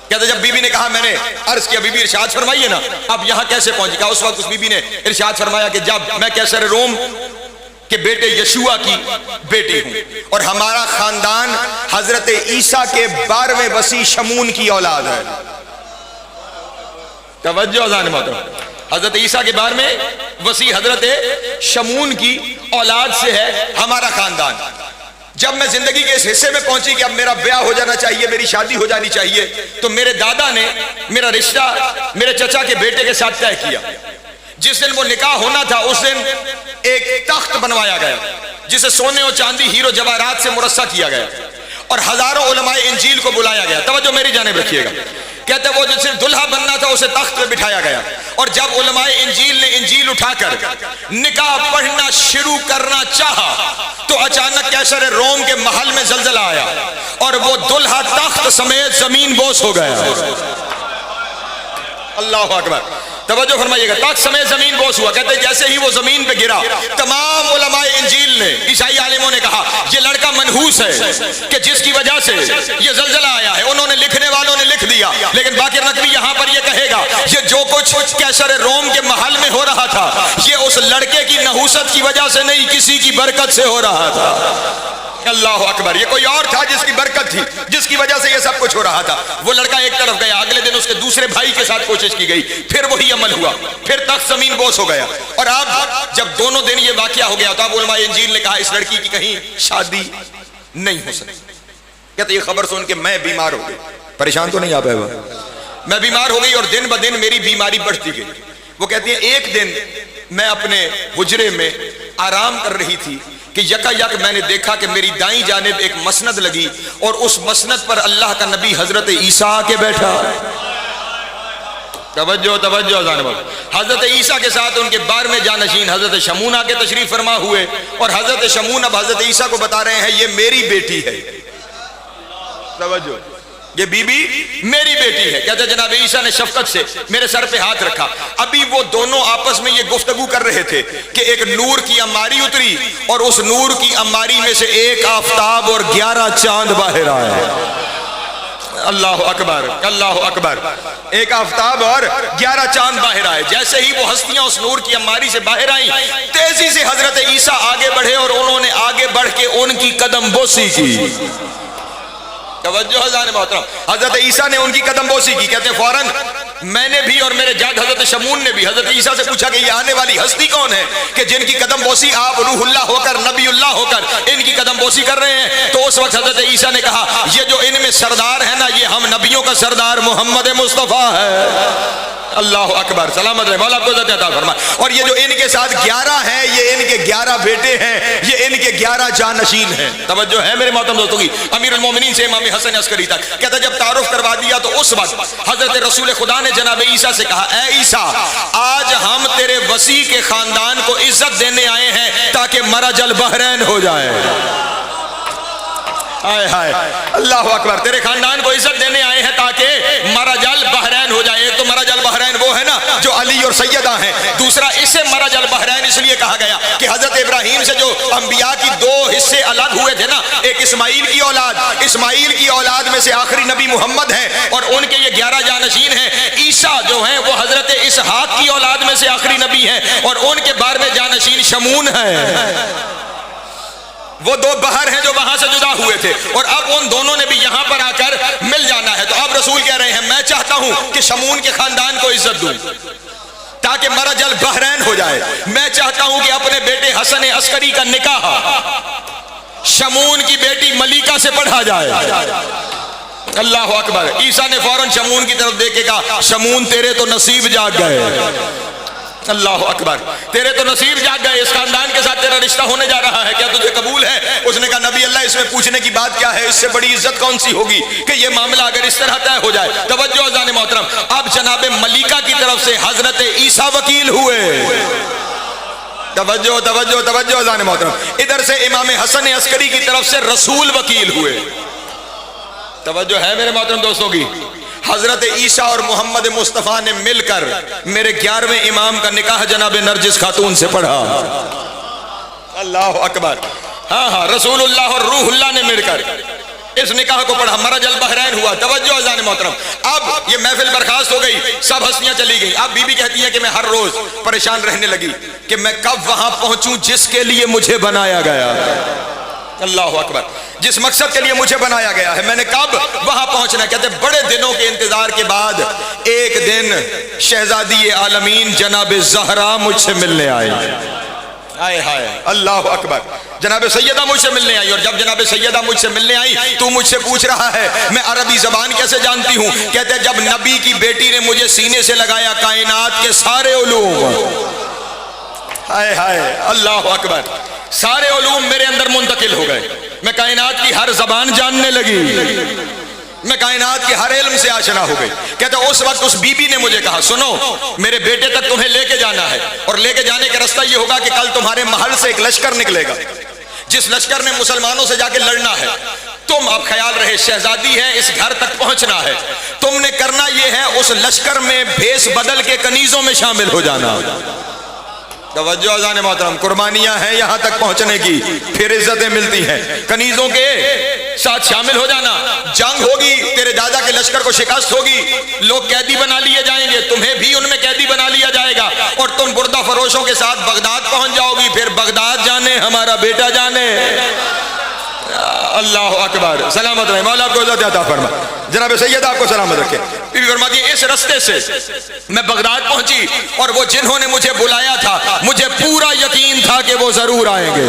कहते जब बीबी ने कहा, मैंने अर्ज किया बीबी इरशाद फरमाइए ना, आप यहां कैसे पहुंची? कहा उस वक्त उस बीबी ने इरशाद फरमाया कि जब मैं कैसर रोम के बेटे यशुआ की बेटी हूं और हमारा खानदान हजरत ईसा के 12वें वसी शमून की औलाद है। तवज्जो अज़ान मोहतरम, हजरत ईसा के 12वें वसी हजरत शमून की औलाद से है हमारा खानदान। जब मैं जिंदगी के इस हिस्से में पहुंची कि अब मेरा ब्याह हो जाना चाहिए, मेरी शादी हो जानी चाहिए, तो मेरे दादा ने मेरा रिश्ता मेरे चचा के बेटे के साथ तय किया। जिस दिन वो निकाह होना था उस दिन एक तख्त बनवाया गया जिसे सोने और चांदी हीरो जवाहरात से मुरस्सा किया गया और हजारों उलमाए इंजील को बुलाया गया। तवज्जो मेरी जानिब रखिएगा। कहते वो जिसे दुल्हा बनना था उसे तख्त पे बिठाया गया और जब उलमाए इंजील ने इंजील उठाकर निकाह पढ़ना शुरू करना चाहा तो अचानक कैसर रोम के महल में जलजला आया और वो दुल्हा तख्त समेत जमीन बोस हो गया। अल्लाह अकबर, तवज्जो फरमाइएगा, तख्त समेत जमीन बोस हुआ। कहते जैसे ही वो जमीन पे गिरा, तमाम उलमाए इंजील ने, ईसाई आलिमों ने कहा ये लड़का मनहूस है कि जिसकी वजह से ये जलजला आया है। उन्होंने लिखने वालों ने लिख दिया, लेकिन बाकिर नकवी यहां पर ये कहेगा ये जो कुछ कैसर रोम के महल में हो रहा था ये उस लड़के की नहूसत की वजह से नहीं, किसी की बरकत से हो रहा था। अल्लाह अकबर। ये कोई और था जिसकी बरकत थी, जिसकी वजह से ये सब कुछ हो रहा था। वो लड़का एक तरफ गया, अगले दिन उसके दूसरे भाई के साथ कोशिश की गई, फिर वही अमल हुआ, फिर तख्त जमीन बोस हो गया। और अब जब दोनों दिन ये वाकया हो गया तो अब उलमा इंजील ने कहा इस लड़की की कहीं शादी नहीं हो सकती। कहते ये खबर सुन के मैं बीमार हो गई। परेशान तो नहीं आप है? मैं बीमार हो गई और दिन ब दिन मेरी बीमारी बढ़ती गई। वो कहती है एक दिन मैं अपने हुजरे में आराम कर रही थी कि यकायक मैंने देखा कि मेरी दाईं जानिब एक मसनद लगी और उस मसनद पर अल्लाह का नबी हजरत ईसा आके बैठा। तवज्जो तवज्जो हजरत ईसा के साथ उनके बार में जानशीन हजरत शमून आके तशरीफ फरमा हुए और हजरत शमून अब हजरत ईसा को बता रहे हैं ये मेरी बेटी है। तवज्जो, ये बीबी मेरी बेटी है। कहते जनाब ईसा ने शफकत से मेरे सर पे हाथ रखा। अभी वो दोनों आपस में ये गुफ्तगू कर रहे थे कि एक नूर की अम्मारी उतरी और उस नूर की अम्मारी में से एक आफताब और 11 चांद बाहर आए। अल्लाह अकबर अल्लाह अकबर। एक आफताब और 11 चांद बाहर आए। जैसे ही वो हस्तियां उस नूर की अम्मारी से बाहर आई, तेजी से हजरत ईसा आगे बढ़े और उन्होंने आगे बढ़ के उनकी कदम बोसी की। तवज्जो मोहतरम, हजरत ईसा ने उनकी कदम बोसी की। कहते फौरन मैंने भी और मेरे जाद हजरत शमून ने भी हजरत ईसा से पूछा कि ये आने वाली हस्ती कौन है कि जिनकी कदम बोसी आप रूहुल्लाह होकर नबीउल्लाह होकर इनकी कदम बोसी कर रहे हैं। तो उस वक्त हजरत ईसा ने कहा ये जो इनमें सरदार है ना, ये हम नबियों का सरदार मोहम्मद मुस्तफ़ा है। अल्लाह अकबर, सलामत रहे, मौला आपको इज़्ज़त अता फरमाए। और ये जो इनके साथ 11 हैं, ये इनके 11 बेटे हैं, ये इनके 11 जानशीन हैं। तवज्जो है मेरे मोहतरम दोस्तों की। अमीरुल मोमिनीन से इमाम हसन अस्करी तक कहता जब तारुफ करवा दिया तो उस वक्त हजरत रसूल खुदा ने जनाब ईसा से कहा ऐ ईसा, आज हम तेरे वसी के खानदान को इज्जत देने आए हैं ताकि मरजल बहरैन हो जाए। हाय हाय, अल्लाह अकबर। तेरे खानदान को इज्जत देने आए हैं ताकि मरजल बहरैन हो जाए। एक तो मरजल बहरैन वो है ना जो अली और सैयदा हैं, दूसरा इसे मरजल बहरैन इसलिए कहा गया कि हजरत इब्राहिम से जो अंबिया की 2 हिस्से अलग हुए थे ना, एक इस्माइल की औलाद, इस्माइल की औलाद में से आखिरी नबी मोहम्मद है और उनके ये 11 जानशीन हैं। ईसा जो है वो हजरत इसहाक की औलाद में से आखिरी नबी है और उनके बार में जानशीन शमून है। वो 2 बहर हैं जो वहां से जुदा हुए थे और अब उन दोनों ने भी यहां पर आकर मिल जाना है। तो अब रसूल कह रहे हैं मैं चाहता हूं कि शमून के खानदान को इज्जत दूं ताकि मरजल बहरैन हो जाए। मैं चाहता हूं कि अपने बेटे हसन अस्करी का निकाह शमून की बेटी मलिका से पढ़ा जाए। अल्लाह अकबर। ईसा ने फौरन शमून की तरफ देख के कहा शमून तेरे तो नसीब जाग गए। अल्लाह अकबर, तेरे तो नसीब जाग गए, इस खानदान के साथ तेरा रिश्ता होने जा रहा है, क्या तुझे कबूल है? उसने कहा नबी अल्लाह इसमें पूछने की बात क्या है, इससे बड़ी इज्जत कौन सी होगी कि ये मामला अगर इस तरह तय हो जाए। तवज्जो अज़ान मोहतरम, अब जनाबे मलिका की तरफ से हजरत ईसा वकील हुए। तवज्जो तवज्जो तवज्जो अज़ान मोहतरम। इधर से इमाम हसन अस्करी की तरफ से रसूल वकील हुए। तवज्जो है मेरे मोहतरम दोस्तों की। हजरत ईसा और मोहम्मद मुस्तफ़ा ने मिलकर मेरे 11वें इमाम का निकाह जनाब नरजिस खातून से पढ़ा। अल्लाह अकबर। हाँ हाँ, रसूलुल्लाह और रूहुल्लाह ने मिलकर इस निकाह को पढ़ा। मरजल बहरैन हुआ। तवज्जो अज़ान मोहतरम। अब ये महफिल बर्खास्त हो गई, सब हस्तियां चली गई। अब बीबी कहती है कि मैं हर रोज परेशान रहने लगी कि मैं कब वहां पहुंचूं जिसके लिए मुझे बनाया गया। अल्लाह अकबर। जिस मकसद के लिए मुझे बनाया गया है मैंने कब वहां पहुंचना। कहते बड़े दिनों के इंतजार के बाद एक दिन शहजादी आलमीन जनाब ज़हरा मुझसे मिलने आए। हाय हाय, अल्लाह अकबर। जनाब सैयदा मुझसे मिलने आई और जब जनाब सैयदा मुझसे मिलने आई तो मुझसे पूछ रहा है मैं अरबी जबान कैसे जानती हूँ। कहते जब नबी की बेटी ने मुझे सीने से लगाया कायनात के सारे उलूम, हाय हाय अल्लाह अकबर, सारे उलूम मेरे अंदर मुंतकिल हो गए। मैं कायनात की हर जबान जानने लगी, मैं कायनात के हर इल्म से आशना हो गई। कहते उस वक्त उस बीबी ने मुझे कहा सुनो मेरे बेटे तक तुम्हें लेके जाना है और लेके जाने का रास्ता ये होगा कि कल तुम्हारे महल से एक लश्कर निकलेगा जिस लश्कर ने मुसलमानों से जाके लड़ना है। तुम अब ख्याल रहे शहजादी है, इस घर तक पहुंचना है, तुमने करना यह है उस लश्कर में भेष बदल के कनीजों में शामिल हो जाना। तवज्जो अज़ान मोहतरम, कुर्बानियां हैं यहां तक पहुंचने की, फिर इज्जतें मिलती हैं। कनीजों के साथ शामिल हो जाना, जंग होगी, तेरे दादा के लश्कर को शिकस्त होगी, लोग कैदी बना लिए जाएंगे, तुम्हें भी उनमें कैदी बना लिया जाएगा और तुम बुर्दा फरोशों के साथ बगदाद पहुंच जाओगी। फिर बगदाद जाने हमारा बेटा जाने। अल्लाह अकबर, सलामत रहे, मौला आपको इज्जत अता फरमा। जनाब सैयद आपको सलामत रखे। बीबी फरमाती है इस रास्ते से मैं बगदाद पहुंची और वो जिन्होंने मुझे बुलाया था मुझे पूरा यकीन था कि वो जरूर आएंगे।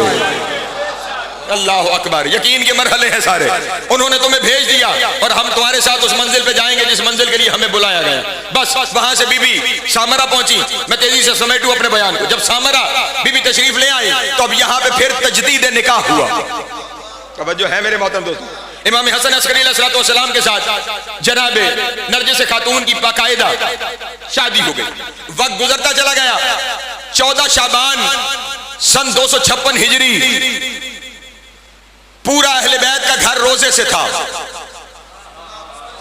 अल्लाह अकबर, यकीन के मरहले हैं सारे। उन्होंने तुम्हें भेज दिया और हम तुम्हारे साथ उस मंजिल पे जाएंगे जिस मंजिल के लिए हमें बुलाया गया। बस वहां से बीबी सामरा पहुंची। मैं तेजी से समेटूं अपने बयान को। जब सामरा बीबी तशरीफ ले आई तो अब यहाँ पे फिर तजदीद निकाह हुआ। तवज्जो है मेरे मोहतरम दोस्तों। इमाम हसन अस्करी अलैहिस्सलाम के साथ जनाब नरजिस खातून की बाकायदा शादी हो गई। वक्त गुजरता चला गया। 14 शाबान सन 256 हिजरी पूरा अहले बैत का घर रोजे से था।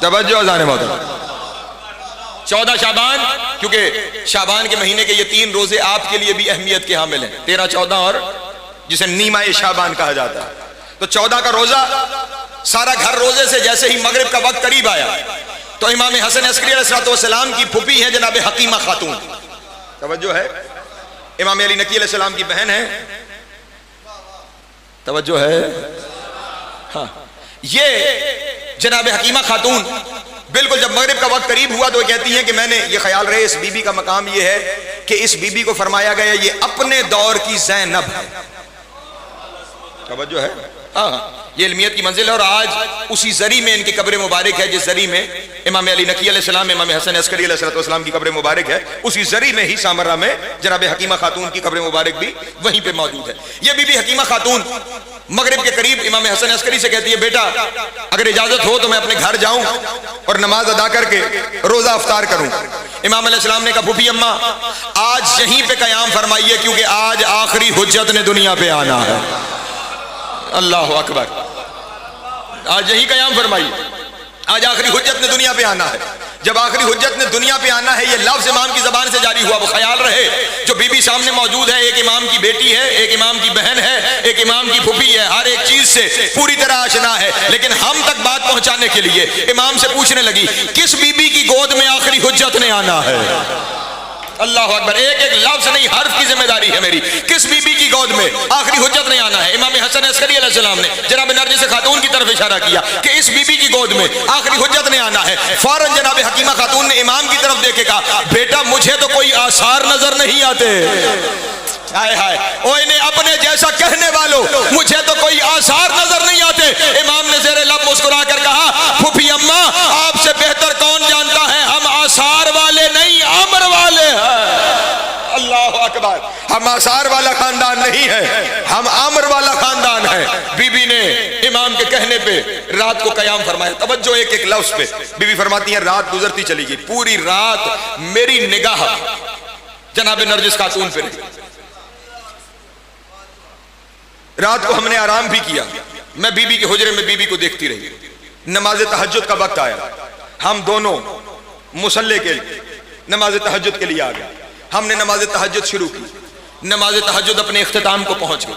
तवज्जो जाने मोहतरम। 14 शाबान, क्योंकि शाबान के महीने के ये 3 रोजे आपके लिए भी अहमियत के हामिल हैं, 13, 14 और जिसे नीमा शाबान कहा जाता है। तो 14 का रोजा सारा घर रोजे से। जैसे ही मगरिब का वक्त करीब आया तो इमाम हसन अस्करी अलैहिस्सलाम की फूफी है जनाब हकीमा खातून। तवज्जो है, इमाम अली नकी अलैहिस्सलाम की बहन है। तवज्जो है, हाँ। ये जनाब हकीमा खातून बिल्कुल जब मगरिब का वक्त करीब हुआ तो वो कहती हैं कि मैंने ये ख्याल रहे इस बीबी का मकाम ये है कि इस बीबी को फरमाया गया ये अपने दौर की ज़ैनब है। तवज्जो है, हाँ। ये इल्मियत की मंजिल है और आज उसी जरी में इनकी कब्र मुबारक है जिस जरी में इमाम अली नकी अलैहिस्सलाम, इमाम हसन अस्करी अलैहिस्सलाम की कब्र मुबारक है। उसी जरी में ही सामरा में जनाब हकीमा खातून की कब्र मुबारक भी वहीं पे मौजूद है। ये बीबी हकीमा खातून मगरिब के करीब इमाम हसन अस्करी से कहती है बेटा अगर इजाजत हो तो मैं अपने घर जाऊं और नमाज अदा करके रोजा अफ्तार करूं। इमाम अलैहिस्सलाम ने कहा फूफी अम्मा आज यहीं पे कयाम फरमाइए क्योंकि आज आखिरी हुज्जत ने दुनिया पे आना है। अल्लाह अकबर, आज यही कयाम फरमाइए, आज आखिरी हुज्जत ने दुनिया पे आना है। जब आखिरी हुज्जत ने दुनिया पे आना है, ये लफ्ज इमाम की जबान से जारी हुआ। वो ख्याल रहे जो बीबी सामने मौजूद है एक इमाम की बेटी है, एक इमाम की बहन है, एक इमाम की फूफी है, हर एक चीज से पूरी तरह आशना है। लेकिन हम तक बात पहुंचाने के लिए इमाम से पूछने लगी किस बीबी की गोद में आखिरी हुज्जत ने आना है। अल्लाह अकबर, एक एक लफ्ज नहीं हर्फ की जिम्मेदारी है मेरी। किस बीबी की गोद में आखिरी हुज्जत नहीं आना है। इमाम हसन अस्करी अलैहिस्सलाम ने जनाब नरजिस खातून की तरफ इशारा किया कि इस बीबी की गोद में आखिरी हुज्जत नहीं आना है। फौरन जनाब हकीमा खातून ने इमाम की तरफ देखे कहा बेटा मुझे तो कोई आसार नजर नहीं आते। हाय हाय, ओ इन्हें अपने जैसा कहने वालों मुझे तो कोई आसार नजर नहीं आते। इमाम ने ज़ेरे लब मुस्कुरा कर कहा फूफी अम्मा आपसे बेहतर कौन जानता है हम आसार वाले नहीं अमर वाले हैं। अल्लाह अकबर, हम आसार वाला खानदान नहीं है, हम आमर वाला खानदान है। बीबी ने इमाम के कहने पे रात को कयाम फरमाया। तवज्जो एक एक लफ्ज पे। बीबी फरमाती है रात गुजरती चली गई, पूरी रात मेरी निगाह जनाब नरजिस खातून पे रही। रात को हमने आराम भी किया। मैं बीबी के हुजरे में बीबी को देखती रही। नमाज तहज्जुद का वक्त आया, हम दोनों मुसल्ले के नमाज तहज्जुद के लिए आ गए। हमने नमाज तहज्जुद शुरू की। नमाज तहज्जुद अपने इख्तिताम को पहुंच गई।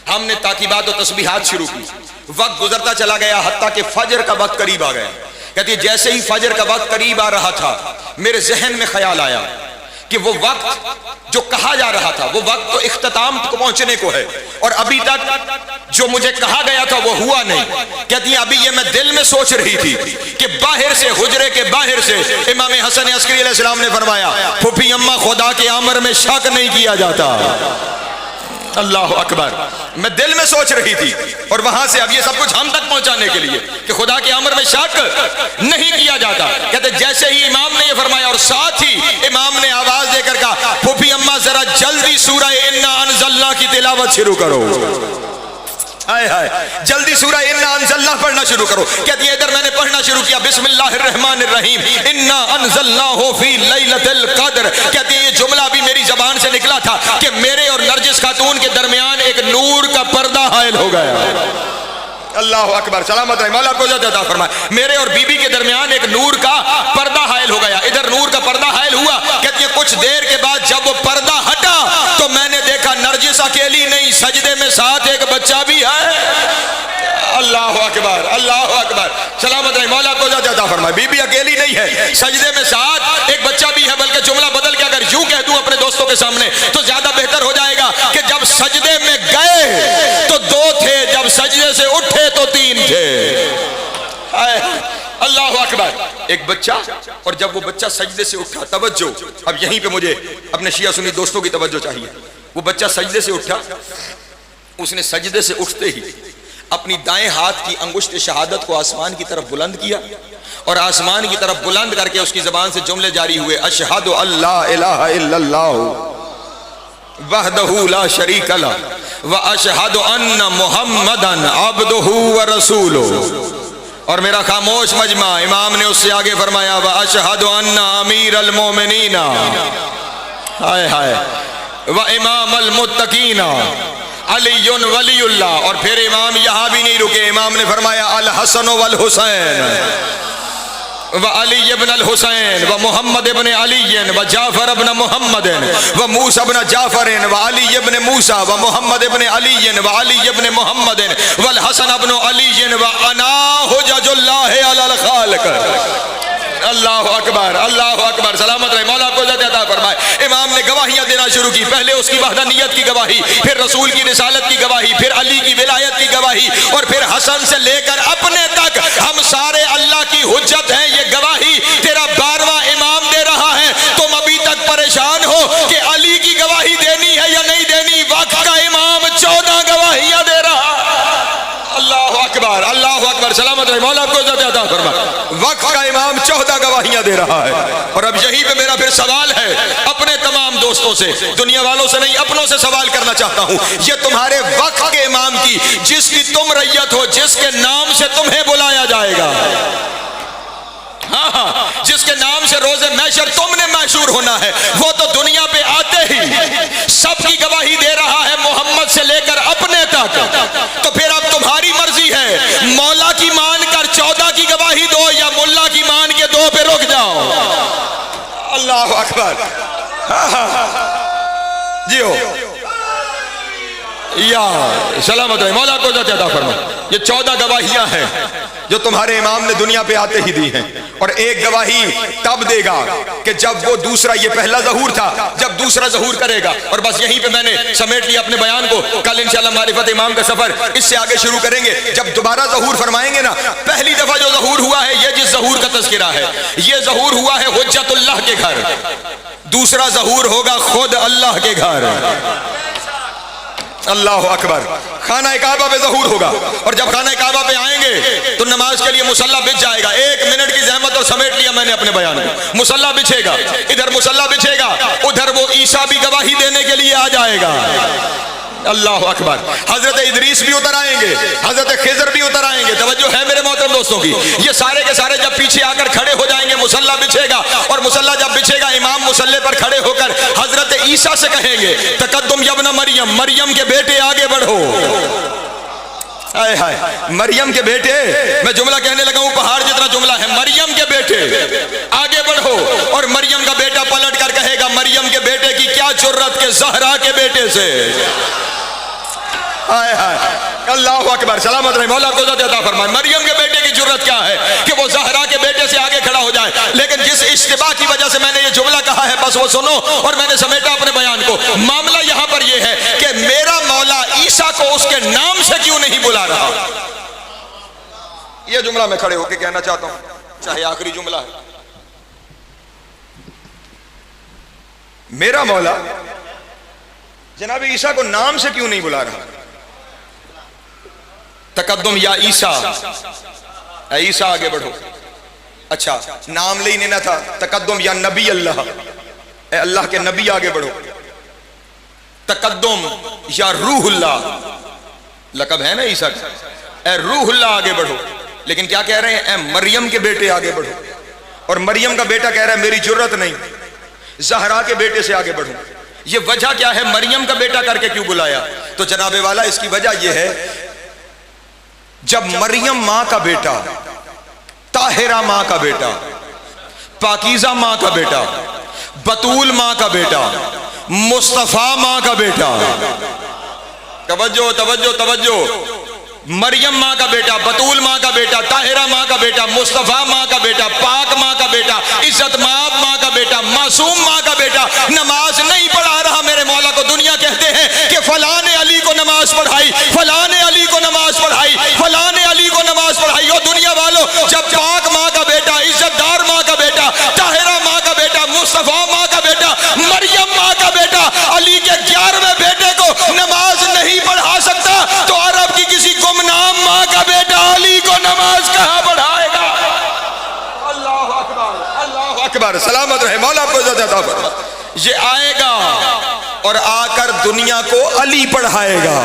हमने ताकीबात और तस्बीहात शुरू की। वक्त गुजरता चला गया हत्ता कि फजर का वक्त करीब आ गया। कहती है जैसे ही फजर का वक्त करीब आ रहा था मेरे जहन में ख्याल आया कि वो वक्त जो कहा जा रहा था वो वक्त तो इख्तिताम को पहुंचने को है और अभी तक जो मुझे कहा गया था वो हुआ नहीं। कहती है अभी ये मैं दिल में सोच रही थी कि बाहर से हुजरे के बाहर से इमाम हसन अस्करी अलैहिस्सलाम ने फरमाया फूफी अम्मा खुदा के अमर में शक नहीं किया जाता। अल्लाह अकबर, मैं दिल में सोच रही थी और वहां से अब ये सब कुछ हम तक पहुंचाने के लिए कि खुदा के अमर में शक नहीं किया जाता। कहते जैसे ही इमाम ने ये फरमाया और साथ ही इमाम ने आवाज देकर कहा फूफी अम्मा जरा जल्दी सूरह इन्ना अनज़लना की तिलावत शुरू करो। हाय हाय, जल्दी सूरह इन्ना अनज़लना पढ़ना शुरू करो। कहती है इधर मैंने पढ़ना शुरू किया बिस्मिल्लाहिर्रहमानिर्रहीम इन्ना अनज़लनाहु फी लैलतिल क़द्र। कहती है ये जुमला भी मेरी जबान से निकला था कि मेरे और नरजिस खातून के दरमियान एक नूर का पर्दा हायल हो गया। अल्लाह अकबर, सलामत रहे, मौला को अता फरमाए। मेरे और बीबी के दरमियान एक नूर का पर्दा हायल हो गया। इधर नूर का पर्दा हायल हुआ। कहती है कुछ देर के बाद जब वो पर्दा हटा तो मैंने देखा नरजिस अकेली नहीं, सजदे में साथ एक बच्चा भी है। अल्लाह अकबर, अल्लाह अकबर, सलामत रहे, मौला को अता फरमाए। बीबी अकेली नहीं है, सजदे में साथ एक बच्चा भी है। बल्कि जुमला बदल के अगर यूं कह दूं अपने दोस्तों के सामने तो ज्यादा बेहतर हो जाएगा कि जब सजदे में गए तो दो थे, जब सजदे से उठे तो एक बच्चा, और जब वो बच्चा सजदे से उठा, तवज्जो, अब यहीं पे मुझे अपने शिया सुन्नी दोस्तों की तवज्जो चाहिए। वो बच्चा सजदे से उठा, उसने सजदे से उठते ही अपनी दाएं हाथ की अंगुष्ठ शहादत को आसमान की तरफ बुलंद किया, और आसमान की तरफ बुलंद करके उसकी जबान से जुमले जारी हुए, अशहदु अल्ला इलाहा इल्लल्लाह वहदहू ला शरीक लह व अशहदु अन्ना मुहम्मदन अब्दुहू व रसूलुहू। और मेरा खामोश मजमा, इमाम ने उससे आगे फरमाया, व अशहदु अन्ना अमीर अल मोमिनीना, हाय हाय, व इमाम अल मुत्तकीना अलीयुन वलीउल्लाह। और फिर इमाम यहां भी नहीं रुके, इमाम ने फरमाया अल हसन वल हुसैन व अली इब्न अल हुसैन व मोहम्मद इब्न अली व जाफर इब्न मोहम्मद व मूसा इब्न जाफर व अली इब्न मूसा व मोहम्मद इब्न अली व अली इब्न मोहम्मद वल हसन इब्न अली व अना हुज्जतुल्लाह अलल खालिक। अल्लाह अकबर, अल्लाह अकबर, सलामत रहे, मौला आपको इज्जत अता फरमाए। इमाम ने गवाहियां देना शुरू की, पहले उसकी वहदानियत की गवाही, फिर रसूल की रिसालत की गवाही, फिर अली की विलायत की गवाही, और फिर हसन से लेकर अपने तक हम सारे अल्लाह की हुज्जत हैं, ये गवाही तेरा 12वां इमाम दे रहा है। तुम अभी तक परेशान हो कि अली की गवाही देनी है या नहीं देनी, वक्त का इमाम 14 गवाहियां दे रहा। अल्लाह अकबर, अल्लाह अकबर, सलामत रहे, मौला आपको इज्जत अता फरमाए। वक्त का इमाम 14 गवाहियां दे रहा है। और अब यहीं पे मेरा फिर सवाल है अपने तमाम दोस्तों से, दुनिया वालों से नहीं, अपनों से सवाल करना चाहता हूं। ये तुम्हारे वक्त के इमाम की, जिसकी तुम रैयत हो, जिसके नाम से तुम्हें बुलाया जाएगा, हाँ हाँ, जिसके नाम से रोज़े महशर तुमने मशहूर होना है, वो तो दुनिया पे आते ही सबकी गवाही दे रहा है, मोहम्मद से लेकर अपने तक। तो फिर अब तुम्हारी मर्जी है, मौला की मान कर 14 की गवाही दो या मुल्ला की मान के 2 पे रुक जाओ। अल्लाह अकबर, हाँ हाँ जी हो या सलामत रहे, मौला को अता फरमाए। ये 14 गवाहियां हैं जो तुम्हारे इमाम ने दुनिया पे आते ही दी हैं, और एक गवाही तब देगा कि जब वो दूसरा, ये पहला ज़हूर था, जब दूसरा ज़हूर करेगा। और बस यहीं पे मैंने समेट लिया अपने बयान को, कल इंशाअल्लाह मारिफत इमाम का सफर इससे आगे शुरू करेंगे। जब दोबारा ज़हूर फरमाएंगे ना, पहली दफा जो ज़हूर हुआ है, ये जिस ज़हूर का तज़किरा है, ये ज़हूर हुआ है हुज्जतुल्लाह के घर, दूसरा ज़हूर होगा खुद अल्लाह के घर। अल्लाह अकबर, खाना काबा पे ज़हूर होगा, और जब खाना काबा पे आएंगे तो नमाज के लिए मुसल्ला बिछ जाएगा। 1 मिनट की जहमत और समेट लिया मैंने अपने बयान को। मुसल्ला बिछेगा, इधर मुसल्ला बिछेगा, उधर वो ईसा भी गवाही देने के लिए आ जाएगा। अल्लाह अकबर, हजरत इदरीस भी उतर आएंगे, हजरत खिजर भी उतर आएंगे। तवज्जो है मेरे मोहतरम दोस्तों की, ये सारे के सारे जब पीछे आकर खड़े हो जाएंगे, मुसल्ला बिछेगा, और मुसल्ला जब बिछेगा, इमाम मुसल्ले पर खड़े होकर हजरत ईसा से कहेंगे, तकद्दुम यब्न मरियम, मरियम के बेटे आगे बढ़ो। हाय हाय, मरियम के बेटे, मैं जुमला कहने लगा हूं, पहाड़ जितना जुमला है, मरियम के बेटे आगे बढ़ो। और मरियम का बेटा पलट कर कहेगा, मरियम के बेटे की क्या जुर्रत के ज़हरा के बेटे से। हाय हाय, अल्लाह अकबर, सलामत रहे, मौला को अता फरमाए। मरियम के बेटे की जुर्रत क्या है कि वो ज़हरा के बेटे से आगे खड़ा हो जाए। लेकिन जिस इश्तिबा की वजह से मैंने ये जुमला कहा है, बस वो सुनो, और मैंने समेटा अपने बयान को। मामला यहां पर यह है कि मेरा मौला ईसा को उसके नाम से क्यों नहीं बुला रहा। यह जुमला मैं खड़े होकर कहना चाहता हूं, चाहे आखिरी जुमला है। मेरा मौला जनाब ईसा को नाम से क्यों नहीं बुला रहा। तकद्दुम या ईसा, ईसा आगे बढ़ो। अच्छा, नाम ले ही लेना था, तकद्दुम या नबी अल्लाह, अल्लाह के नबी आगे बढ़ो। तकद्दुम या रूहुल्लाह, लक़ब है ना ईसा का, ए रूहुल्लाह आगे बढ़ो। लेकिन क्या कह रहे हैं, ए मरियम के बेटे आगे बढ़ो। और मरियम का बेटा कह रहा है मेरी जुर्रत नहीं, ज़हरा के बेटे से आगे बढ़ो। ये वजह क्या है, मरियम का बेटा करके क्यों बुलाया। तो जनाबे वाला इसकी वजह यह है, जब मरियम मां का बेटा, ताहिरा मां का बेटा, पाकीज़ा मां का बेटा, बतूल मां का बेटा, मुस्तफा मां का बेटा, तवज्जो तवज्जो तवज्जो, मरियम माँ का बेटा, बतूल माँ का बेटा, ताहिरा माँ का बेटा, मुस्तफ़ा माँ का बेटा, पाक माँ का बेटा, इज्जत माब माँ का बेटा, मासूम माँ का बेटा नमाज नहीं पढ़ा रहा। मेरे मौला को दुनिया कहते हैं कि फलां ने अली को नमाज पढ़ाई, फलां ने अली को नमाज पढ़ाई, फलां ने अली को नमाज पढ़ाई। ओ दुनिया वालों, जब पाक माँ का बेटा, इज्जतदार अकबर, सलामत रहे, मौला आपको इज्जत अता फरमाए। ये आएगा और आकर दुनिया को अली पढ़ाएगा।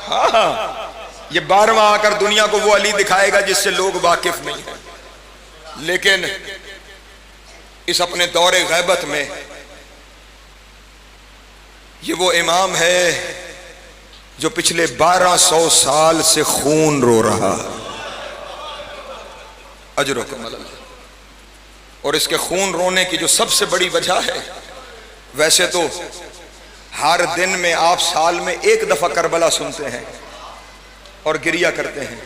हाँ, ये 12वां आकर दुनिया को वो अली दिखाएगा जिससे लोग वाकिफ नहीं है। लेकिन इस अपने दौरे गैबत में ये वो इमाम है जो पिछले 1200 साल से खून रो रहा, अजरो कमल। और इसके खून रोने की जो सबसे बड़ी वजह है, वैसे तो हर दिन में आप साल में एक दफा करबला सुनते हैं और गिरिया करते हैं।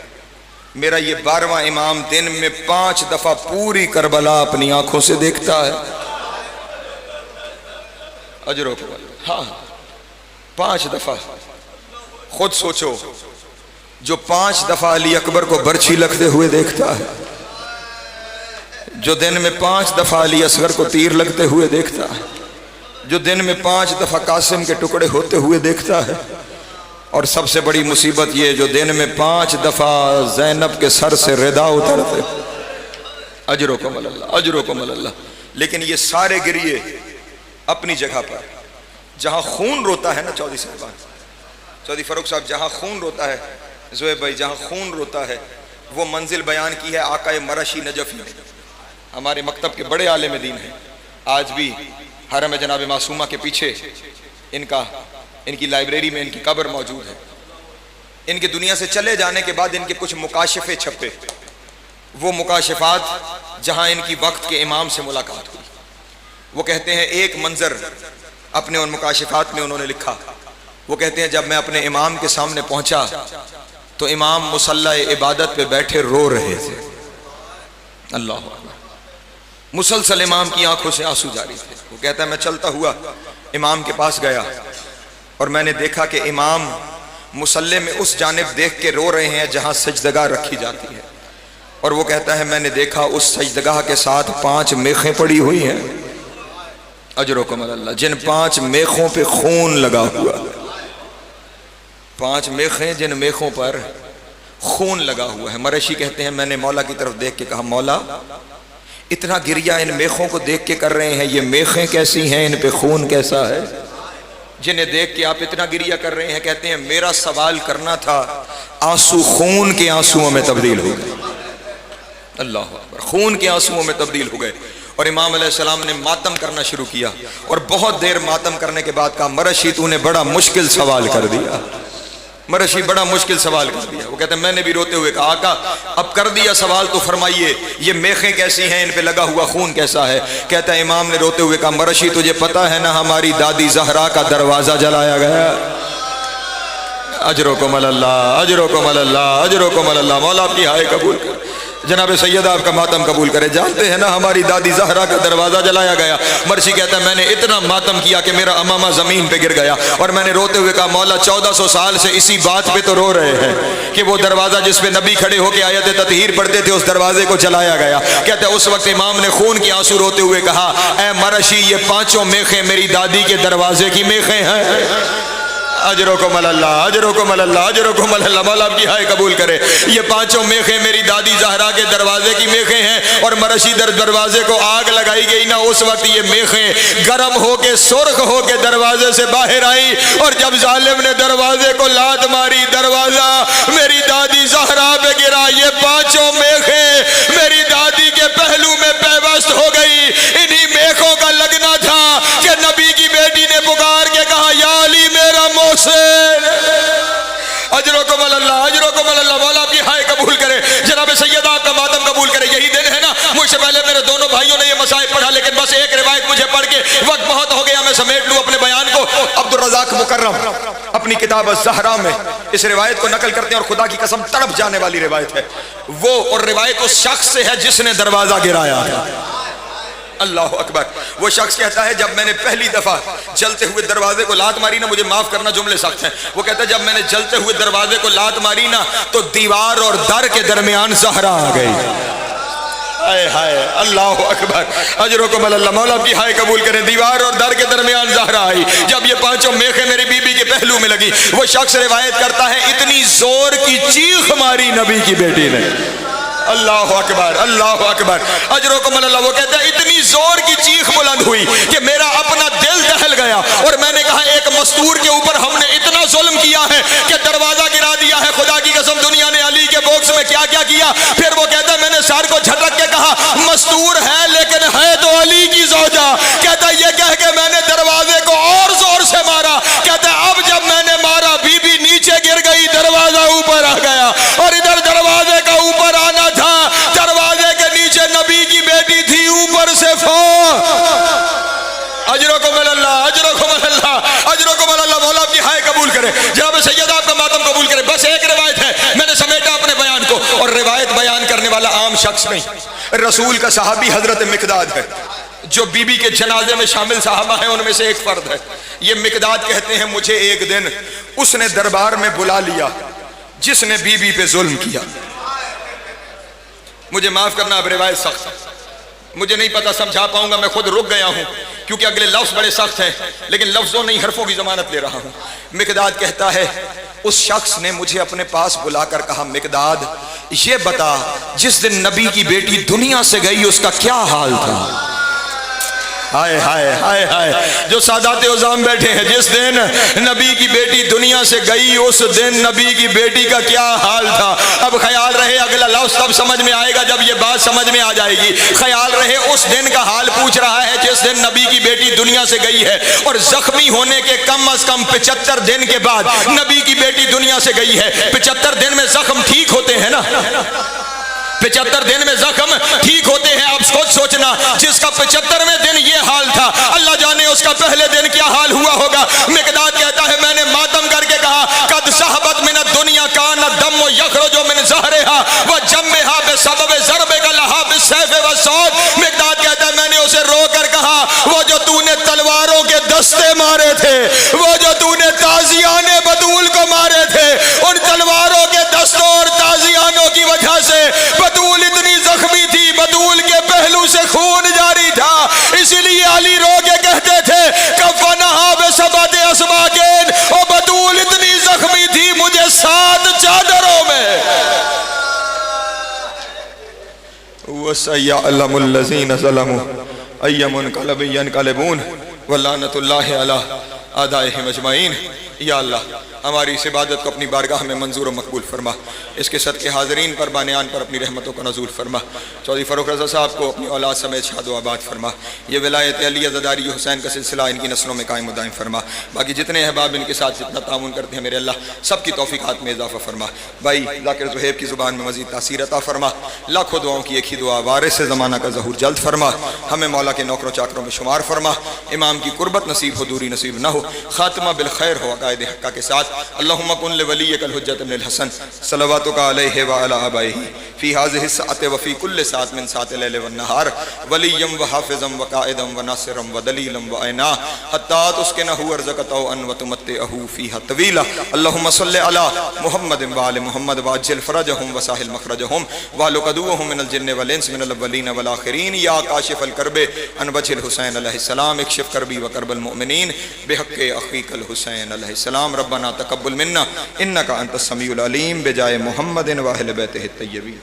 मेरा ये 12वां इमाम दिन में 5 दफा पूरी करबला अपनी आंखों से देखता है, अजरो कमल। हाँ, 5 दफा। खुद सोचो, जो 5 दफा अली अकबर को बर्छी लगते हुए देखता है, जो दिन में 5 दफा अली असगर को तीर लगते हुए देखता है, जो दिन में 5 दफा कासिम के टुकड़े होते हुए देखता है, और सबसे बड़ी मुसीबत ये जो दिन में 5 दफा ज़ैनब के सर से रिदा उतरते, अजरो कमल अल्लाह, अजरो कमल अल्लाह। लेकिन ये सारे गिरिए अपनी जगह पर, जहां खून रोता है ना चौधरी साहब, चौधरी फरूक साहब, जहां खून रोता है ज़ुहैब भाई, जहां खून रोता है, वो मंजिल बयान की है आकाए मरशी नजफी ने। हमारे मकतब के बड़े आलिम दीन हैं, आज भी हरम जनाब मासूमा के पीछे इनकी लाइब्रेरी में इनकी कब्र मौजूद है। इनके दुनिया से चले जाने के बाद इनके कुछ मुकाशिफे छपे, वो मुकाशिफात जहां इनकी वक्त के इमाम से मुलाकात हुई। वो कहते हैं एक मंजर अपने उन मुकाशिफात में उन्होंने लिखा, वो कहते हैं जब मैं अपने इमाम के सामने पहुंचा तो इमाम मुसल्ला इबादत पे बैठे रो रहे थे। अल्लाह अकबर। मुसलसल इमाम की आंखों से आंसू जारी थे। वो कहता है मैं चलता हुआ इमाम के पास गया और मैंने देखा कि इमाम मुसल्ले में उस जानिब देख के रो रहे हैं जहां सजदगाह रखी जाती है, और वो कहता है मैंने देखा उस सजदगाह के साथ 5 मेखें पड़ी हुई हैं, अजरो कमल अल्लाह, जिन 5 मेखों पे खून लगा हुआ, 5 मेखें जिन मेखों पर खून लगा हुआ है। मरशी कहते हैं मैंने मौला की तरफ देख के कहा, मौला इतना गिरिया इन मेखों को देख के कर रहे हैं, ये मेखें कैसी हैं, इन पे खून कैसा है जिन्हें देख के आप इतना गिरिया कर रहे हैं? कहते हैं मेरा सवाल करना था, आंसू खून के आंसुओं में तब्दील हो गए। अल्लाह अकबर, खून के आंसुओं में तब्दील हो गए। और इमाम अलैहिस्सलाम ने मातम करना शुरू किया, और बहुत देर मातम करने के बाद कहा, मरशी तूने बड़ा मुश्किल सवाल कर दिया, मरशी बड़ा मुश्किल सवाल कर दिया। वो कहते हैं मैंने भी रोते हुए कहा, आका अब कर दिया सवाल तो फरमाइए ये मेखें कैसी हैं, इन पे लगा हुआ खून कैसा है? कहता है इमाम ने रोते हुए कहा, मरशी तुझे पता है ना हमारी दादी जहरा का दरवाजा जलाया गया। अजरो कमल अल्लाह, अजरो कमल अल्लाह, अजरो कमल अल्लाह। मौला आपकी हाय कबूल कर, जनाब सैयदा आपका मातम कबूल करे। जानते हैं ना हमारी दादी जहरा का दरवाजा जलाया गया। मर्शी कहता है मैंने इतना मातम किया कि मेरा अमामा जमीन पे गिर गया, और मैंने रोते हुए कहा, मौला 1400 साल से इसी बात पे तो रो रहे हैं कि वो दरवाजा जिस पे नबी खड़े होकर आयत ततहीर पढ़ते थे, उस दरवाजे को जलाया गया। कहते हैं उस वक्त इमाम ने खून की आंसू रोते हुए कहा, ऐ मरशी ये 5 मेखें मेरी दादी के दरवाजे की मेखें हैं। अजरो को मल्ला, अजरो को मल्ला, अजरो को मल्ला। मौला आपकी हाय कबूल करे। ये 5 मेखें मेरी दादी जहरा के दरवाजे की मेखें हैं, और मरशी दरवाजे को आग लगाई गई ना, उस वक्त ये मेखें गर्म होके सुर्ख होके दरवाजे से बाहर आई, और जब जालिम ने दरवाजे को लात मारी, दरवाजा मेरी दादी जहरा पे गिरा। ये 5 मेखें मेरी दादी के पहलू में पैवस्त हो गई। इन्हीं मेखों का लगना था कि नबी की बेटी ने पुकार के कहा, या अली मेरा मोहसिन। अजरो को मल्ला, अजरो को मल्ला। मौला आपकी हाय कबूल करे, जनाब सैयदा आपका मातम कबूल करे। यही दिन है ना, मुझसे पहले मेरे दोनों भाइयों ने ये मसाइल पढ़ा, लेकिन बस एक रिवायत मुझे पढ़ के वक्त बहुत हो गया, मैं समेट लूं अपने बयान को। अब्दुल रज़ाक मुकर्रम अपनी किताब ज़हरा में इस रिवायत को नकल करते हैं, और खुदा की कसम तड़प जाने वाली रिवायत है वो, और रिवायत उस शख्स से है जिसने दरवाजा गिराया है। अल्लाह अकबर। वो शख्स कहता है जब मैंने पहली दफा जलते हुए दरवाजे को लात मारी ना, मुझे माफ करना जुमले सख्त हैं, वो कहता है जब मैंने जलते हुए दरवाजे को लात मारी ना, तो दीवार और दर के दरमियान ज़हरा आ गई। हाय हाय, अल्लाह अकबर। अजरों को मल्ला, मौला आपकी हाय कबूल करें। दीवार और दर के दरमियान ज़हरा आई। जब ये 5 मेखें मेरी बीबी के पहलू में लगी, वो शख्स रिवायत करता है इतनी जोर की चीख मारी नबी की बेटी ने। अल्लाह अकबर, अल्लाह अकबर। अजरकुम अल्लाह। वो कहता है इतनी जोर की चीख बुलंद हुई कि मेरा अपना दिल दहल गया और मैंने कहा एक मस्तूर के ऊपर हमने इतना जुल्म किया है कि दरवाजा गिरा दिया है। खुदा की कसम दुनिया ने अली के बॉक्स में क्या क्या किया। फिर वो कहता है मैंने सर को झटक के कहा मस्तूर है लेकिन है तो अली की ज़ौजा। कहता ये कह के मैंने दरवाजे को और जोर से मारा। कहता अब जब मैंने मारा बीबी नीचे गिर गई, दरवाजा ऊपर आ गया और इधर दरवाजे का ऊपर आना था, दरवाजे के नीचे नबी की बेटी थी, ऊपर से अजरकुमुल्लाह, अजरकुमुल्लाह, अजरकुमुल्लाह। मौला आपकी हाय कबूल करे, जनाब सैयद आपका मातम कबूल करे। बस एक रिवायत है, मैंने समेटा अपने बयान को, और रिवायत बयान करने वाला आम शख्स नहीं, रसूल का सहाबी हजरत मिकदाद है, जो बीबी के जनाजे में शामिल साहबा हैं उनमें से एक फर्द है। ये मिकदाद कहते हैं मुझे एक दिन उसने दरबार में बुला लिया जिसने बीबी पे जुल्म किया। मुझे माफ करना, अब रिवायत सख्त है, मुझे नहीं पता समझा पाऊंगा, मैं खुद रुक गया हूं क्योंकि अगले लफ्ज बड़े सख्त हैं, लेकिन लफ्जों नहीं हरफों की जमानत ले रहा हूं। मिकदाद कहता है उस शख्स ने मुझे अपने पास बुलाकर कहा मिकदाद ये बता जिस दिन नबी की बेटी दुनिया से गई उसका क्या हाल था। हाय हाय हाय हाय। जो सादाते उज़ाम बैठे हैं, जिस दिन नबी की बेटी दुनिया से गई उस दिन नबी की बेटी का क्या हाल था। अब ख्याल रहे अगला लफ्ज़ तब समझ में आएगा जब ये बात समझ में आ जाएगी। ख्याल रहे उस दिन का हाल पूछ रहा है जिस दिन नबी की बेटी दुनिया से गई है, और जख्मी होने के कम अज कम 75 दिन के बाद नबी की बेटी दुनिया से गई है। 75 दिन में जख्म ठीक होते हैं ना, 75 दिन में जख्म ठीक होते हैं। अब खुद सोचना जिसका 75वें दिन ये हाल था, अल्लाह जाने उसका पहले दिन क्या हाल हुआ होगा। मिकदाद कहता है मैंने मातम करके कहा कद सहबत मिन दुनिया का न दम यखरुजु मिन ज़हरिहा व जम्मिहा बिसबब ज़रबे का लहा बिसैफ व सौद। मिकदाद कहता है मैंने उसे रोकर कहा वो जो तूने तलवारों के दस्ते मारे थे, वो जो तूने ताजियाने बतूल को मारे थे, उन तलवारों के दस्तों और ताजियानों की वजह से बतूल इतनी जख्मी थी, बतूल के पहलू से खून जारी था, इसीलिए अली रो के कहते थे कफनहा बिसबाते अस्बाकेन, और बतूल इतनी जख्मी थी मुझे 7 चादरों में। वसयअलमुल लज़ीना ज़लमू अय्यमुनक़लबिन यनक़लिबून वलानतुल्लाहि अला आदाइहिम अजमईन। या अल्लाह हमारी इस इबादत को अपनी बारगाह में मंजूर और मकबूल फरमा, इसके सदक़े हाज़रीन पर बानियान पर अपनी रहमतों का नज़ूल फरमा। चौधरी फ़ारूक रज़ा साहब को अपनी औलाद समेत शाद व आबाद फरमा। ये विलायत अली ज़दारी हुसैन का सिलसिला इनकी नस्लों में कायम दायम फरमा। बाकी जितने अहबाब इनके साथ जितना ताउन करते हैं मेरे अल्लाह सबकी तौफ़ीक़ात में इजाफ़ा फरमा। भाई ज़ाकिर ज़ुहैब की ज़ुबान में मज़ीद तासीर अता फरमा। लाखों दुआओं की एक ही दुआ वारिस ज़माना का ज़हूर जल्द फरमा। हमें मौला के नौकरों चाकरों में शुमार फरमा। इमाम की कुर्बत नसीब हो, दूरी नसीब न हो, ख़ात्मा बिल खैर हो अक़ाइद हक़्क़ा के साथ। अल्लाहुम्मा कुन लिवलिय्यिकल हुज्जत इब्नुल हसन सलवातुका अलैहि व अला आबाइही फ़ी हाज़िहि सअति व फ़ी कुल्लि साअत मिन साअतिल लैल वन नहार वलिय्यम व हाफ़िज़म व क़ाइदम व नासिरम व दलीलम व ऐना हत्ता तुस्किनहु अर्ज़क़तहु अन व तुमत्तिअहु फ़ीहा तवीला। अल्लाहुम्मा सल्लि अला मुहम्मदिन व आलि मुहम्मद व अज्जिल फ़रजहुम व साहिल मख़रजहुम व अहलु क़दूहुम मिनल जिन्नि वल इंस मिनल अव्वलीन वल आख़िरीन। या काशिफ़ल कर्बे अन वजहिल हुसैन अलैहिस्सलाम इक्शिफ़ कर्बी व कर्बल मुमिनीन बिहक़्क़ि अख़ीकल हुसैन अलैहिस्सलाम। रब्बना तक़ब्बल मिन्ना इन्नका अंतस समीउल अलीम बिजाए मुहम्मदिन व अहलि बैतिहि तय्यबीन।